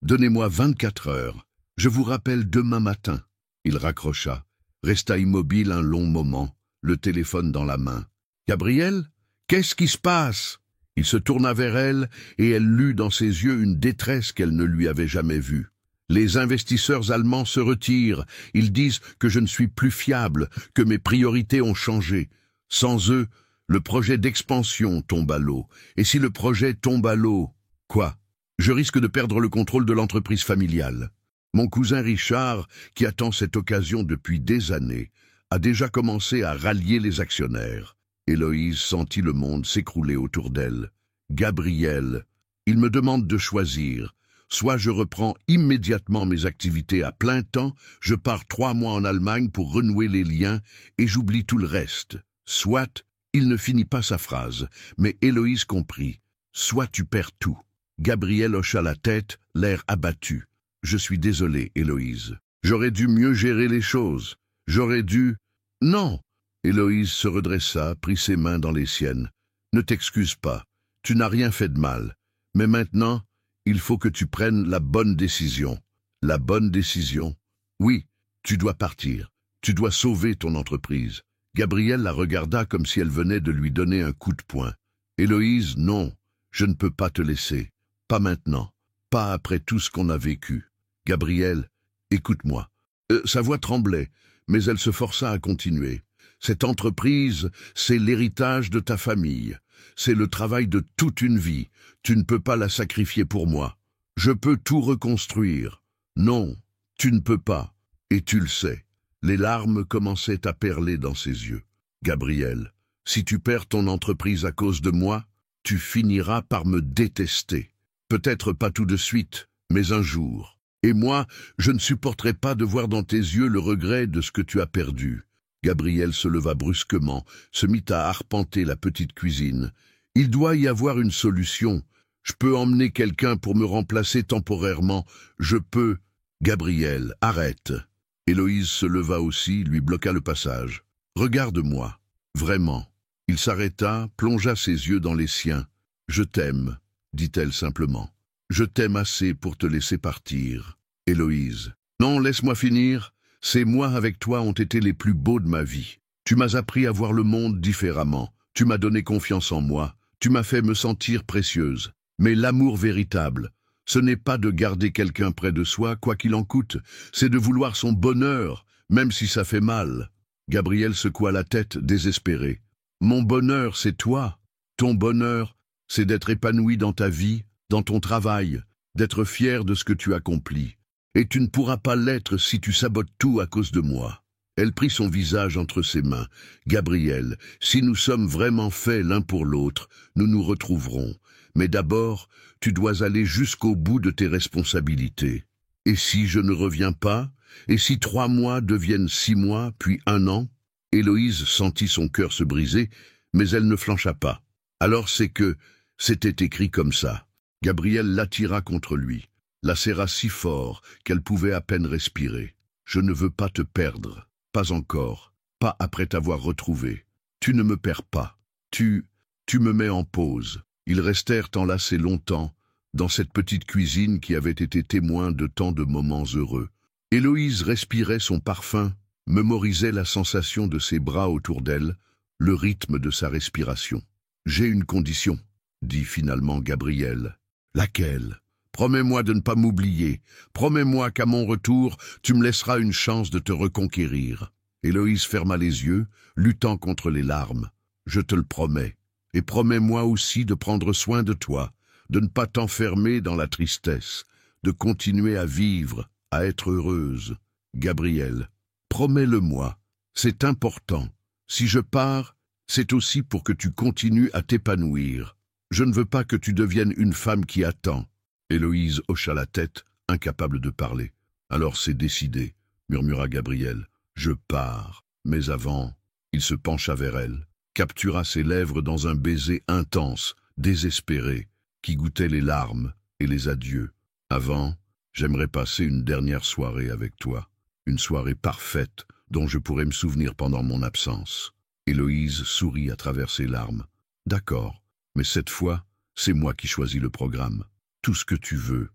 Donnez-moi 24 heures. Je vous rappelle demain matin. » Il raccrocha, resta immobile un long moment, le téléphone dans la main. « Gabriel? Qu'est-ce qui se passe ?» Il se tourna vers elle et elle lut dans ses yeux une détresse qu'elle ne lui avait jamais vue. « Les investisseurs allemands se retirent. Ils disent que je ne suis plus fiable, que mes priorités ont changé. Sans eux, le projet d'expansion tombe à l'eau. Et si le projet tombe à l'eau, quoi? Je risque de perdre le contrôle de l'entreprise familiale. Mon cousin Richard, qui attend cette occasion depuis des années, a déjà commencé à rallier les actionnaires. » Héloïse sentit le monde s'écrouler autour d'elle. « Gabriel, il me demande de choisir. Soit je reprends immédiatement mes activités à plein temps, je pars 3 mois en Allemagne pour renouer les liens et j'oublie tout le reste. Soit, il ne finit pas sa phrase, mais Héloïse comprit. Soit tu perds tout. » Gabriel hocha la tête, l'air abattu. « Je suis désolé, Héloïse. J'aurais dû mieux gérer les choses. J'aurais dû... » « Non !» Héloïse se redressa, prit ses mains dans les siennes. « Ne t'excuse pas. Tu n'as rien fait de mal. Mais maintenant, il faut que tu prennes la bonne décision. » « La bonne décision? Oui, tu dois partir. Tu dois sauver ton entreprise. » Gabriel la regarda comme si elle venait de lui donner un coup de poing. « Héloïse, non, je ne peux pas te laisser. Pas maintenant. Pas après tout ce qu'on a vécu. Gabriel, écoute-moi. » Sa voix tremblait, mais elle se força à continuer. « Cette entreprise, c'est l'héritage de ta famille. C'est le travail de toute une vie. Tu ne peux pas la sacrifier pour moi. Je peux tout reconstruire. Non, tu ne peux pas. Et tu le sais. » Les larmes commençaient à perler dans ses yeux. « Gabriel, si tu perds ton entreprise à cause de moi, tu finiras par me détester. Peut-être pas tout de suite, mais un jour. Et moi, je ne supporterai pas de voir dans tes yeux le regret de ce que tu as perdu. » Gabriel se leva brusquement, se mit à arpenter la petite cuisine. « Il doit y avoir une solution. Je peux emmener quelqu'un pour me remplacer temporairement. Je peux... » « Gabriel, arrête. » Héloïse se leva aussi, lui bloqua le passage. « Regarde-moi. Vraiment. Il s'arrêta, plongea ses yeux dans les siens. « Je t'aime, dit-elle simplement. Je t'aime assez pour te laisser partir. Héloïse. Non, laisse-moi finir. Ces mois avec toi ont été les plus beaux de ma vie. Tu m'as appris à voir le monde différemment. Tu m'as donné confiance en moi. Tu m'as fait me sentir précieuse. Mais l'amour véritable, ce n'est pas de garder quelqu'un près de soi, quoi qu'il en coûte. C'est de vouloir son bonheur, même si ça fait mal. » Gabriel secoua la tête, désespéré. « Mon bonheur, c'est toi. Ton bonheur, c'est d'être épanoui dans ta vie, dans ton travail, d'être fier de ce que tu accomplis. Et tu ne pourras pas l'être si tu sabotes tout à cause de moi. » Elle prit son visage entre ses mains. « Gabriel, si nous sommes vraiment faits l'un pour l'autre, nous nous retrouverons. Mais d'abord, tu dois aller jusqu'au bout de tes responsabilités. Et si je ne reviens pas? Et si 3 mois deviennent 6 mois, puis 1 an ?» Héloïse sentit son cœur se briser, mais elle ne flancha pas. Alors c'est que c'était écrit comme ça. Gabriel l'attira contre lui, la serra si fort qu'elle pouvait à peine respirer. « Je ne veux pas te perdre, pas encore, pas après t'avoir retrouvé. Tu ne me perds pas, tu me mets en pause. » Ils restèrent enlacés longtemps, dans cette petite cuisine qui avait été témoin de tant de moments heureux. Héloïse respirait son parfum, mémorisait la sensation de ses bras autour d'elle, le rythme de sa respiration. « J'ai une condition, » dit finalement Gabriel. « Laquelle ? Promets-moi de ne pas m'oublier. Promets-moi qu'à mon retour, tu me laisseras une chance de te reconquérir. » Héloïse ferma les yeux, luttant contre les larmes. « Je te le promets. Et promets-moi aussi de prendre soin de toi, de ne pas t'enfermer dans la tristesse, de continuer à vivre, à être heureuse. Gabriel, promets-le-moi, c'est important. Si je pars, c'est aussi pour que tu continues à t'épanouir. Je ne veux pas que tu deviennes une femme qui attend. » Héloïse hocha la tête, incapable de parler. « Alors c'est décidé, » murmura Gabriel. « Je pars. » Mais avant, il se pencha vers elle, captura ses lèvres dans un baiser intense, désespéré, qui goûtait les larmes et les adieux. « Avant, j'aimerais passer une dernière soirée avec toi, une soirée parfaite dont je pourrais me souvenir pendant mon absence. » Héloïse sourit à travers ses larmes. « D'accord, mais cette fois, c'est moi qui choisis le programme. Tout ce que tu veux.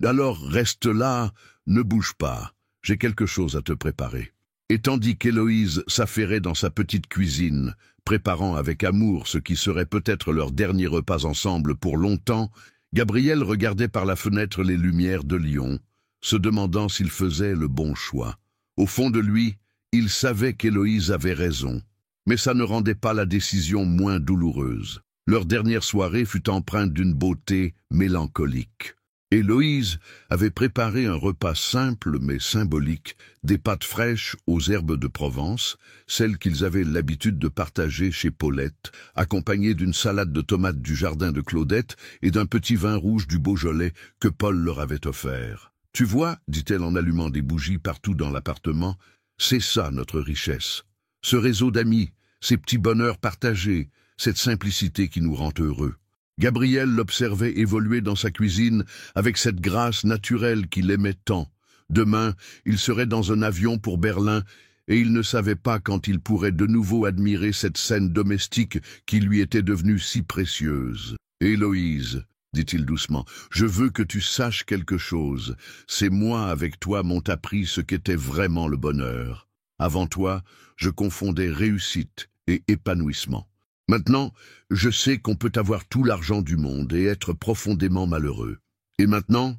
Alors reste là, ne bouge pas, j'ai quelque chose à te préparer. » Et tandis qu'Héloïse s'affairait dans sa petite cuisine, préparant avec amour ce qui serait peut-être leur dernier repas ensemble pour longtemps, Gabriel regardait par la fenêtre les lumières de Lyon, se demandant s'il faisait le bon choix. Au fond de lui, il savait qu'Héloïse avait raison, mais ça ne rendait pas la décision moins douloureuse. Leur dernière soirée fut empreinte d'une beauté mélancolique. Héloïse avait préparé un repas simple mais symbolique, des pâtes fraîches aux herbes de Provence, celles qu'ils avaient l'habitude de partager chez Paulette, accompagnées d'une salade de tomates du jardin de Claudette et d'un petit vin rouge du Beaujolais que Paul leur avait offert. « Tu vois, dit-elle en allumant des bougies partout dans l'appartement, c'est ça notre richesse. Ce réseau d'amis, ces petits bonheurs partagés, cette simplicité qui nous rend heureux. » Gabriel l'observait évoluer dans sa cuisine avec cette grâce naturelle qu'il aimait tant. Demain, il serait dans un avion pour Berlin et il ne savait pas quand il pourrait de nouveau admirer cette scène domestique qui lui était devenue si précieuse. « Héloïse, dit-il doucement, je veux que tu saches quelque chose. Ces mois avec toi m'ont appris ce qu'était vraiment le bonheur. Avant toi, je confondais réussite et épanouissement. Maintenant, je sais qu'on peut avoir tout l'argent du monde et être profondément malheureux. Et maintenant,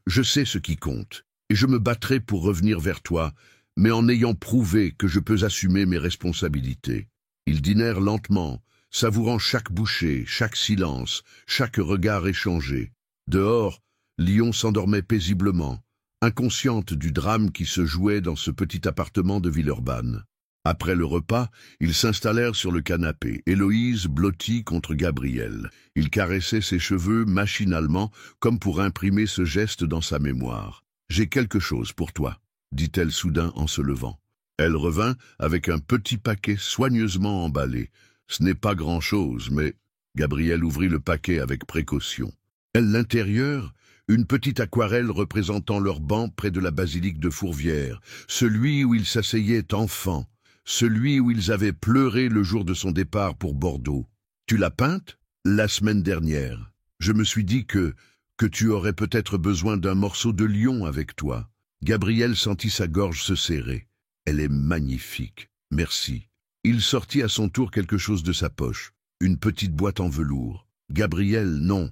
je sais ce qui compte, et je me battrai pour revenir vers toi, mais en ayant prouvé que je peux assumer mes responsabilités. » Ils dînèrent lentement, savourant chaque bouchée, chaque silence, chaque regard échangé. Dehors, Lyon s'endormait paisiblement, inconsciente du drame qui se jouait dans ce petit appartement de Villeurbanne. Après le repas, ils s'installèrent sur le canapé, Héloïse blottie contre Gabriel. Il caressait ses cheveux machinalement, comme pour imprimer ce geste dans sa mémoire. « J'ai quelque chose pour toi, » dit-elle soudain en se levant. Elle revint avec un petit paquet soigneusement emballé. Ce n'est pas grand-chose, mais... Gabriel ouvrit le paquet avec précaution. L'intérieur, une petite aquarelle représentant leur banc près de la basilique de Fourvière, celui où ils s'asseyaient enfants, celui où ils avaient pleuré le jour de son départ pour Bordeaux. Tu l'as peinte? La semaine dernière. Je me suis dit que tu aurais peut-être besoin d'un morceau de lion avec toi. Gabriel sentit sa gorge se serrer. Elle est magnifique. Merci. Il sortit à son tour quelque chose de sa poche. Une petite boîte en velours. Gabriel, non.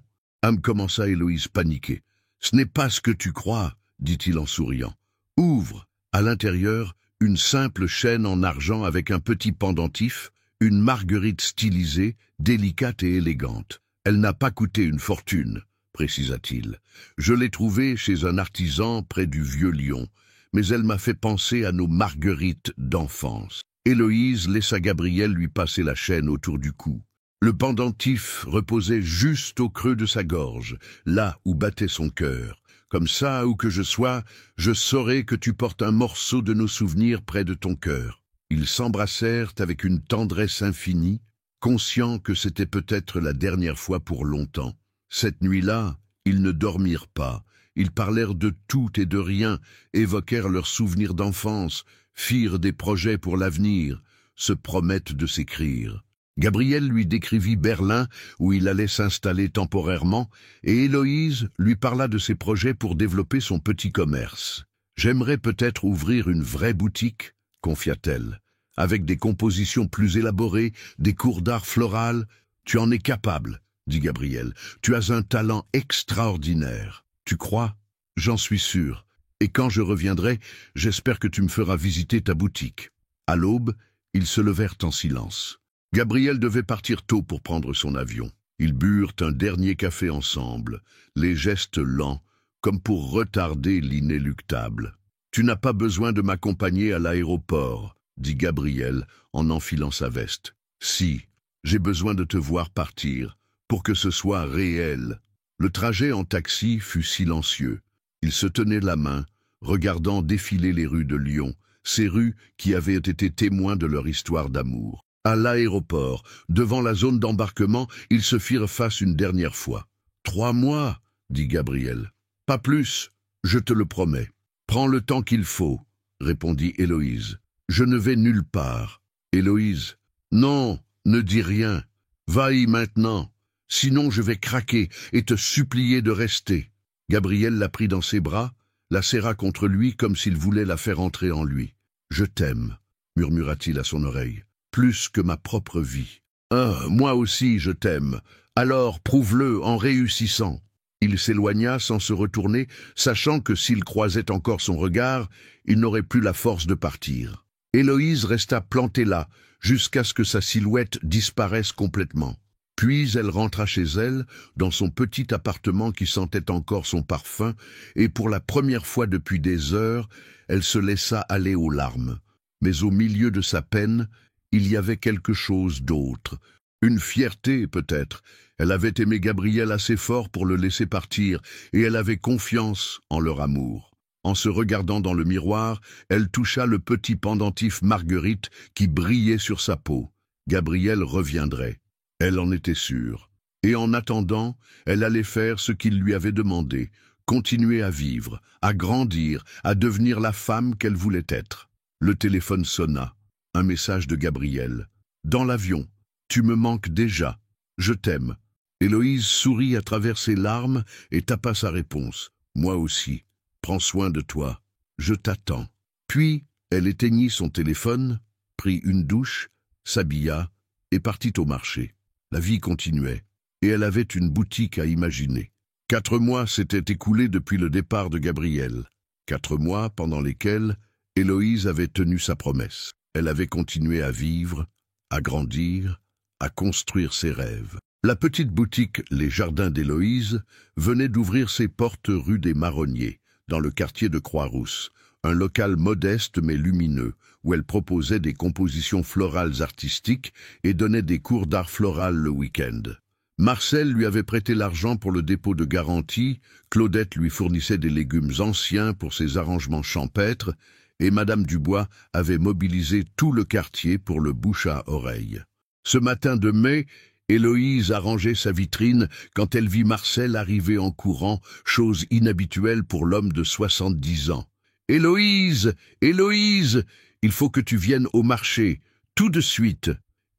Commença Héloïse paniquée. Ce n'est pas ce que tu crois, dit-il en souriant. Ouvre. À l'intérieur, une simple chaîne en argent avec un petit pendentif, une marguerite stylisée, délicate et élégante. Elle n'a pas coûté une fortune, précisa-t-il. Je l'ai trouvée chez un artisan près du Vieux Lyon, mais elle m'a fait penser à nos marguerites d'enfance. Héloïse laissa Gabriel lui passer la chaîne autour du cou. Le pendentif reposait juste au creux de sa gorge, là où battait son cœur. Comme ça, où que je sois, je saurai que tu portes un morceau de nos souvenirs près de ton cœur. Ils s'embrassèrent avec une tendresse infinie, conscients que c'était peut-être la dernière fois pour longtemps. Cette nuit-là, ils ne dormirent pas. Ils parlèrent de tout et de rien, évoquèrent leurs souvenirs d'enfance, firent des projets pour l'avenir, se promettent de s'écrire. Gabriel lui décrivit Berlin, où il allait s'installer temporairement, et Héloïse lui parla de ses projets pour développer son petit commerce. « J'aimerais peut-être ouvrir une vraie boutique », confia-t-elle, « avec des compositions plus élaborées, des cours d'art floral. Tu en es capable, dit Gabriel. Tu as un talent extraordinaire. Tu crois? J'en suis sûr. Et quand je reviendrai, j'espère que tu me feras visiter ta boutique. » À l'aube, ils se levèrent en silence. Gabriel devait partir tôt pour prendre son avion. Ils burent un dernier café ensemble, les gestes lents, comme pour retarder l'inéluctable. « Tu n'as pas besoin de m'accompagner à l'aéroport, » dit Gabriel en enfilant sa veste. « Si, j'ai besoin de te voir partir, pour que ce soit réel. » Le trajet en taxi fut silencieux. Ils se tenaient la main, regardant défiler les rues de Lyon, ces rues qui avaient été témoins de leur histoire d'amour. À l'aéroport, devant la zone d'embarquement, ils se firent face une dernière fois. « 3 mois, dit Gabriel. « Pas plus, je te le promets. »« Prends le temps qu'il faut, » répondit Héloïse. « Je ne vais nulle part. » Héloïse. « Non, ne dis rien. Va-y maintenant. Sinon je vais craquer et te supplier de rester. » Gabriel la prit dans ses bras, la serra contre lui comme s'il voulait la faire entrer en lui. « Je t'aime, » murmura-t-il à son oreille. « Plus que ma propre vie. »« Ah, moi aussi je t'aime. Alors prouve-le en réussissant. » Il s'éloigna sans se retourner, sachant que s'il croisait encore son regard, il n'aurait plus la force de partir. Héloïse resta plantée là, jusqu'à ce que sa silhouette disparaisse complètement. Puis elle rentra chez elle, dans son petit appartement qui sentait encore son parfum, et pour la première fois depuis des heures, elle se laissa aller aux larmes. Mais au milieu de sa peine, il y avait quelque chose d'autre. Une fierté, peut-être. Elle avait aimé Gabriel assez fort pour le laisser partir, et elle avait confiance en leur amour. En se regardant dans le miroir, elle toucha le petit pendentif Marguerite qui brillait sur sa peau. Gabriel reviendrait. Elle en était sûre. Et en attendant, elle allait faire ce qu'il lui avait demandé, continuer à vivre, à grandir, à devenir la femme qu'elle voulait être. Le téléphone sonna. Un message de Gabriel. « Dans l'avion. Tu me manques déjà. Je t'aime. » Héloïse sourit à travers ses larmes et tapa sa réponse. « Moi aussi. Prends soin de toi. Je t'attends. » Puis, elle éteignit son téléphone, prit une douche, s'habilla et partit au marché. La vie continuait, et elle avait une boutique à imaginer. 4 mois s'étaient écoulés depuis le départ de Gabriel. 4 mois pendant lesquels Héloïse avait tenu sa promesse. Elle avait continué à vivre, à grandir, à construire ses rêves. La petite boutique Les Jardins d'Héloïse venait d'ouvrir ses portes rue des Marronniers, dans le quartier de Croix-Rousse, un local modeste mais lumineux, où elle proposait des compositions florales artistiques et donnait des cours d'art floral le week-end. Marcel lui avait prêté l'argent pour le dépôt de garantie, Claudette lui fournissait des légumes anciens pour ses arrangements champêtres, et Madame Dubois avait mobilisé tout le quartier pour le bouche à oreille. Ce matin de mai, Héloïse arrangeait sa vitrine quand elle vit Marcel arriver en courant, chose inhabituelle pour l'homme de 70 ans. « Héloïse! Héloïse !» il faut que tu viennes au marché, tout de suite.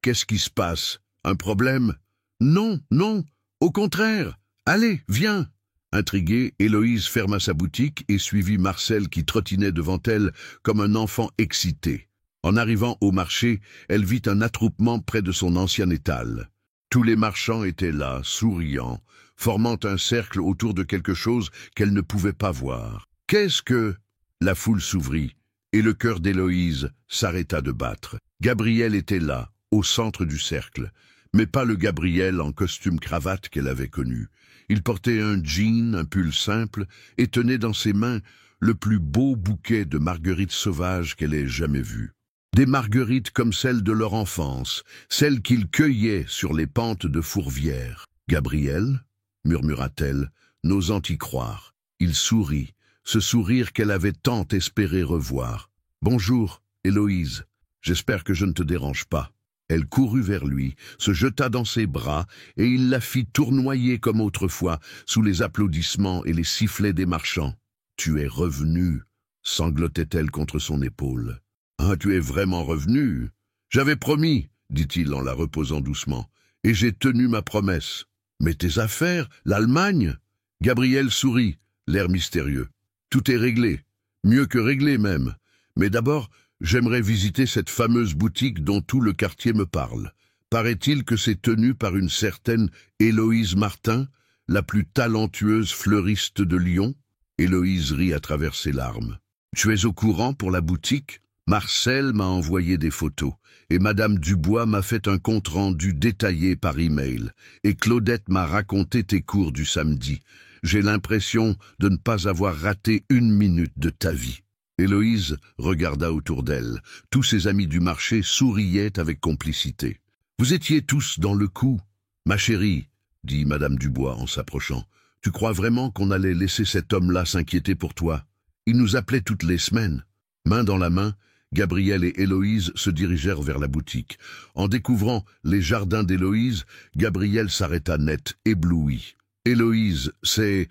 Qu'est-ce qui se passe? Un problème? Non, non, au contraire. Allez, viens. Intriguée, Héloïse ferma sa boutique et suivit Marcel qui trottinait devant elle comme un enfant excité. En arrivant au marché, elle vit un attroupement près de son ancien étal. Tous les marchands étaient là, souriant, formant un cercle autour de quelque chose qu'elle ne pouvait pas voir. Qu'est-ce que... La foule s'ouvrit, et le cœur d'Héloïse s'arrêta de battre. Gabriel était là, au centre du cercle, mais pas le Gabriel en costume-cravate qu'elle avait connu. Il portait un jean, un pull simple, et tenait dans ses mains le plus beau bouquet de marguerites sauvages qu'elle ait jamais vu. Des marguerites comme celles de leur enfance, celles qu'il cueillait sur les pentes de Fourvière. « Gabriel » murmura-t-elle, n'osant y croire. Il sourit, ce sourire qu'elle avait tant espéré revoir. « Bonjour, Héloïse, j'espère que je ne te dérange pas. » Elle courut vers lui, se jeta dans ses bras, et il la fit tournoyer comme autrefois, sous les applaudissements et les sifflets des marchands. « Tu es revenu » sanglotait-elle contre son épaule. « Ah, tu es vraiment revenu ?»« J'avais promis, » dit-il en la reposant doucement, « et j'ai tenu ma promesse. »« Mais tes affaires, l'Allemagne ?» Gabriel sourit, l'air mystérieux. « Tout est réglé, mieux que réglé même. Mais d'abord, j'aimerais visiter cette fameuse boutique dont tout le quartier me parle. Paraît-il que c'est tenu par une certaine Héloïse Martin, la plus talentueuse fleuriste de Lyon ?» Héloïse rit à travers ses larmes. « Tu es au courant pour la boutique ? Marcel m'a envoyé des photos, et Madame Dubois m'a fait un compte-rendu détaillé par email, et Claudette m'a raconté tes cours du samedi. J'ai l'impression de ne pas avoir raté une minute de ta vie. » Héloïse regarda autour d'elle. Tous ses amis du marché souriaient avec complicité. « Vous étiez tous dans le coup. Ma chérie, » dit Madame Dubois en s'approchant, « tu crois vraiment qu'on allait laisser cet homme-là s'inquiéter pour toi? Il nous appelait toutes les semaines. » Main dans la main, Gabriel et Héloïse se dirigèrent vers la boutique. En découvrant les jardins d'Héloïse, Gabriel s'arrêta net, ébloui. « Héloïse, c'est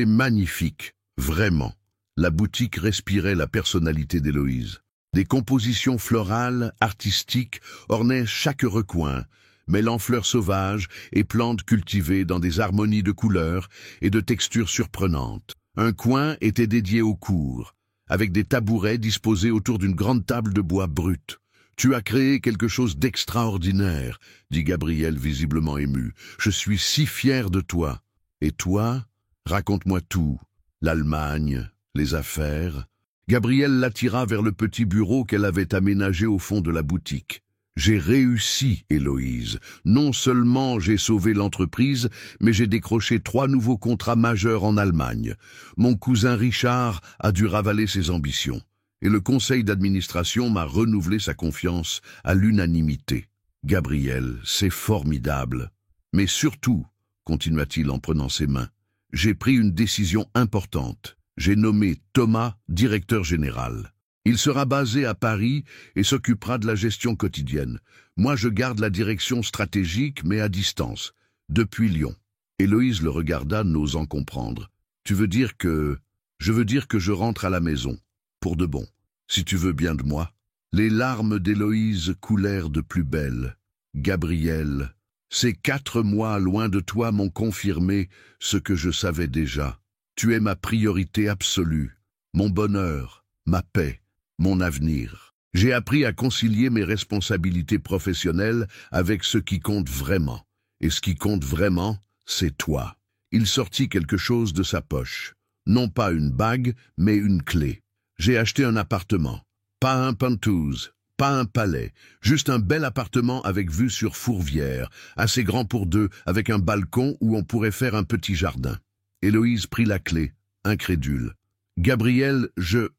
magnifique, vraiment. » La boutique respirait la personnalité d'Héloïse. Des compositions florales, artistiques, ornaient chaque recoin, mêlant fleurs sauvages et plantes cultivées dans des harmonies de couleurs et de textures surprenantes. Un coin était dédié aux cours, avec des tabourets disposés autour d'une grande table de bois brut. « Tu as créé quelque chose d'extraordinaire, » dit Gabriel visiblement ému. « Je suis si fier de toi. Et toi, raconte-moi tout. L'Allemagne, les affaires. » Gabriel l'attira vers le petit bureau qu'elle avait aménagé au fond de la boutique. « J'ai réussi, Héloïse. Non seulement j'ai sauvé l'entreprise, mais j'ai décroché 3 nouveaux contrats majeurs en Allemagne. Mon cousin Richard a dû ravaler ses ambitions. Et le conseil d'administration m'a renouvelé sa confiance à l'unanimité. Gabriel, c'est formidable. Mais surtout, continua-t-il en prenant ses mains, j'ai pris une décision importante. J'ai nommé Thomas directeur général. Il sera basé à Paris et s'occupera de la gestion quotidienne. Moi, je garde la direction stratégique, mais à distance, depuis Lyon. » Héloïse le regarda, n'osant comprendre. « Tu veux dire que... »« Je veux dire que je rentre à la maison. Pour de bon, si tu veux bien de moi. » Les larmes d'Héloïse coulèrent de plus belle. « Gabriel, ces 4 mois loin de toi m'ont confirmé ce que je savais déjà. Tu es ma priorité absolue, mon bonheur, ma paix, mon avenir. J'ai appris à concilier mes responsabilités professionnelles avec ce qui compte vraiment. Et ce qui compte vraiment, c'est toi. » Il sortit quelque chose de sa poche. Non pas une bague, mais une clé. « J'ai acheté un appartement. Pas un penthouse, pas un palais. Juste un bel appartement avec vue sur Fourvière, assez grand pour 2, avec un balcon où on pourrait faire un petit jardin. » Héloïse prit la clé, incrédule. « Gabriel, je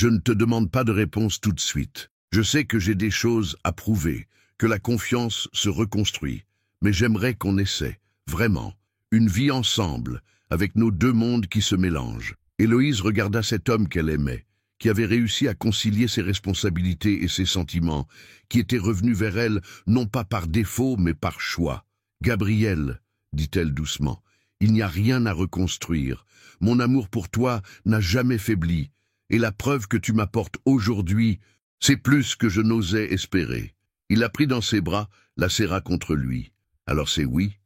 ne te demande pas de réponse tout de suite. Je sais que j'ai des choses à prouver, que la confiance se reconstruit. Mais j'aimerais qu'on essaie, vraiment, une vie ensemble, avec nos 2 mondes qui se mélangent. » Héloïse regarda cet homme qu'elle aimait, qui avait réussi à concilier ses responsabilités et ses sentiments, qui était revenu vers elle non pas par défaut mais par choix. « Gabriel, » dit-elle doucement, « il n'y a rien à reconstruire. Mon amour pour toi n'a jamais faibli, et la preuve que tu m'apportes aujourd'hui C'est plus que je n'osais espérer. Il la prit dans ses bras, la serra contre lui. Alors c'est oui,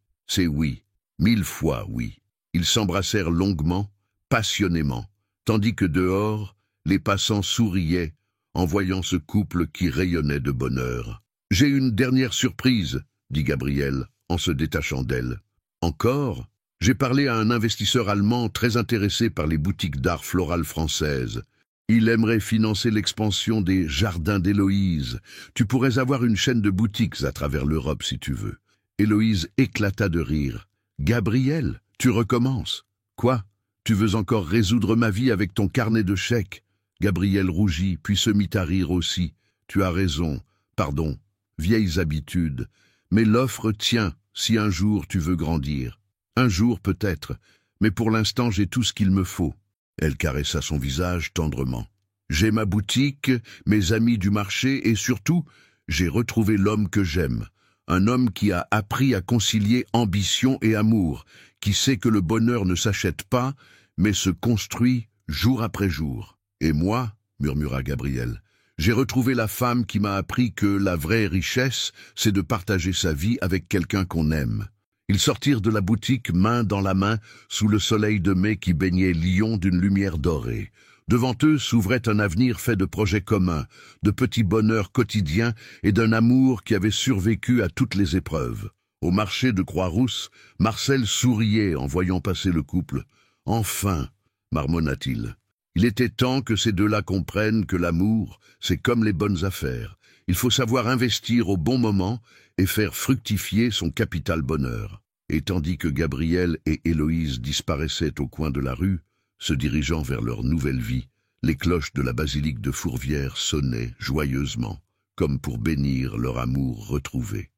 1000 fois oui. Ils s'embrassèrent longuement, passionnément, tandis que dehors, les passants souriaient en voyant ce couple qui rayonnait de bonheur. « J'ai une dernière surprise », dit Gabriel, en se détachant d'elle. « Encore ? J'ai parlé à un investisseur allemand très intéressé par les boutiques d'art floral françaises. Il aimerait financer l'expansion des Jardins d'Héloïse. Tu pourrais avoir une chaîne de boutiques à travers l'Europe si tu veux. » Héloïse éclata de rire. « Gabriel, tu recommences. Quoi? Tu veux encore résoudre ma vie avec ton carnet de chèques ?» Gabriel rougit, puis se mit à rire aussi. « Tu as raison. Pardon. Vieilles habitudes. Mais l'offre tient si un jour tu veux grandir. Un jour peut-être, mais pour l'instant j'ai tout ce qu'il me faut. » Elle caressa son visage tendrement. « J'ai ma boutique, mes amis du marché et surtout, j'ai retrouvé l'homme que j'aime. Un homme qui a appris à concilier ambition et amour, qui sait que le bonheur ne s'achète pas, mais se construit jour après jour. Et moi, murmura Gabriel, j'ai retrouvé la femme qui m'a appris que la vraie richesse, c'est de partager sa vie avec quelqu'un qu'on aime. » Ils sortirent de la boutique main dans la main sous le soleil de mai qui baignait Lyon d'une lumière dorée. Devant eux s'ouvrait un avenir fait de projets communs, de petits bonheurs quotidiens et d'un amour qui avait survécu à toutes les épreuves. Au marché de Croix-Rousse, Marcel souriait en voyant passer le couple. « Enfin !» marmonna-t-il. Il était temps que ces deux-là comprennent que l'amour, c'est comme les bonnes affaires. Il faut savoir investir au bon moment et faire fructifier son capital bonheur. Et tandis que Gabriel et Héloïse disparaissaient au coin de la rue, se dirigeant vers leur nouvelle vie, les cloches de la basilique de Fourvière sonnaient joyeusement, comme pour bénir leur amour retrouvé.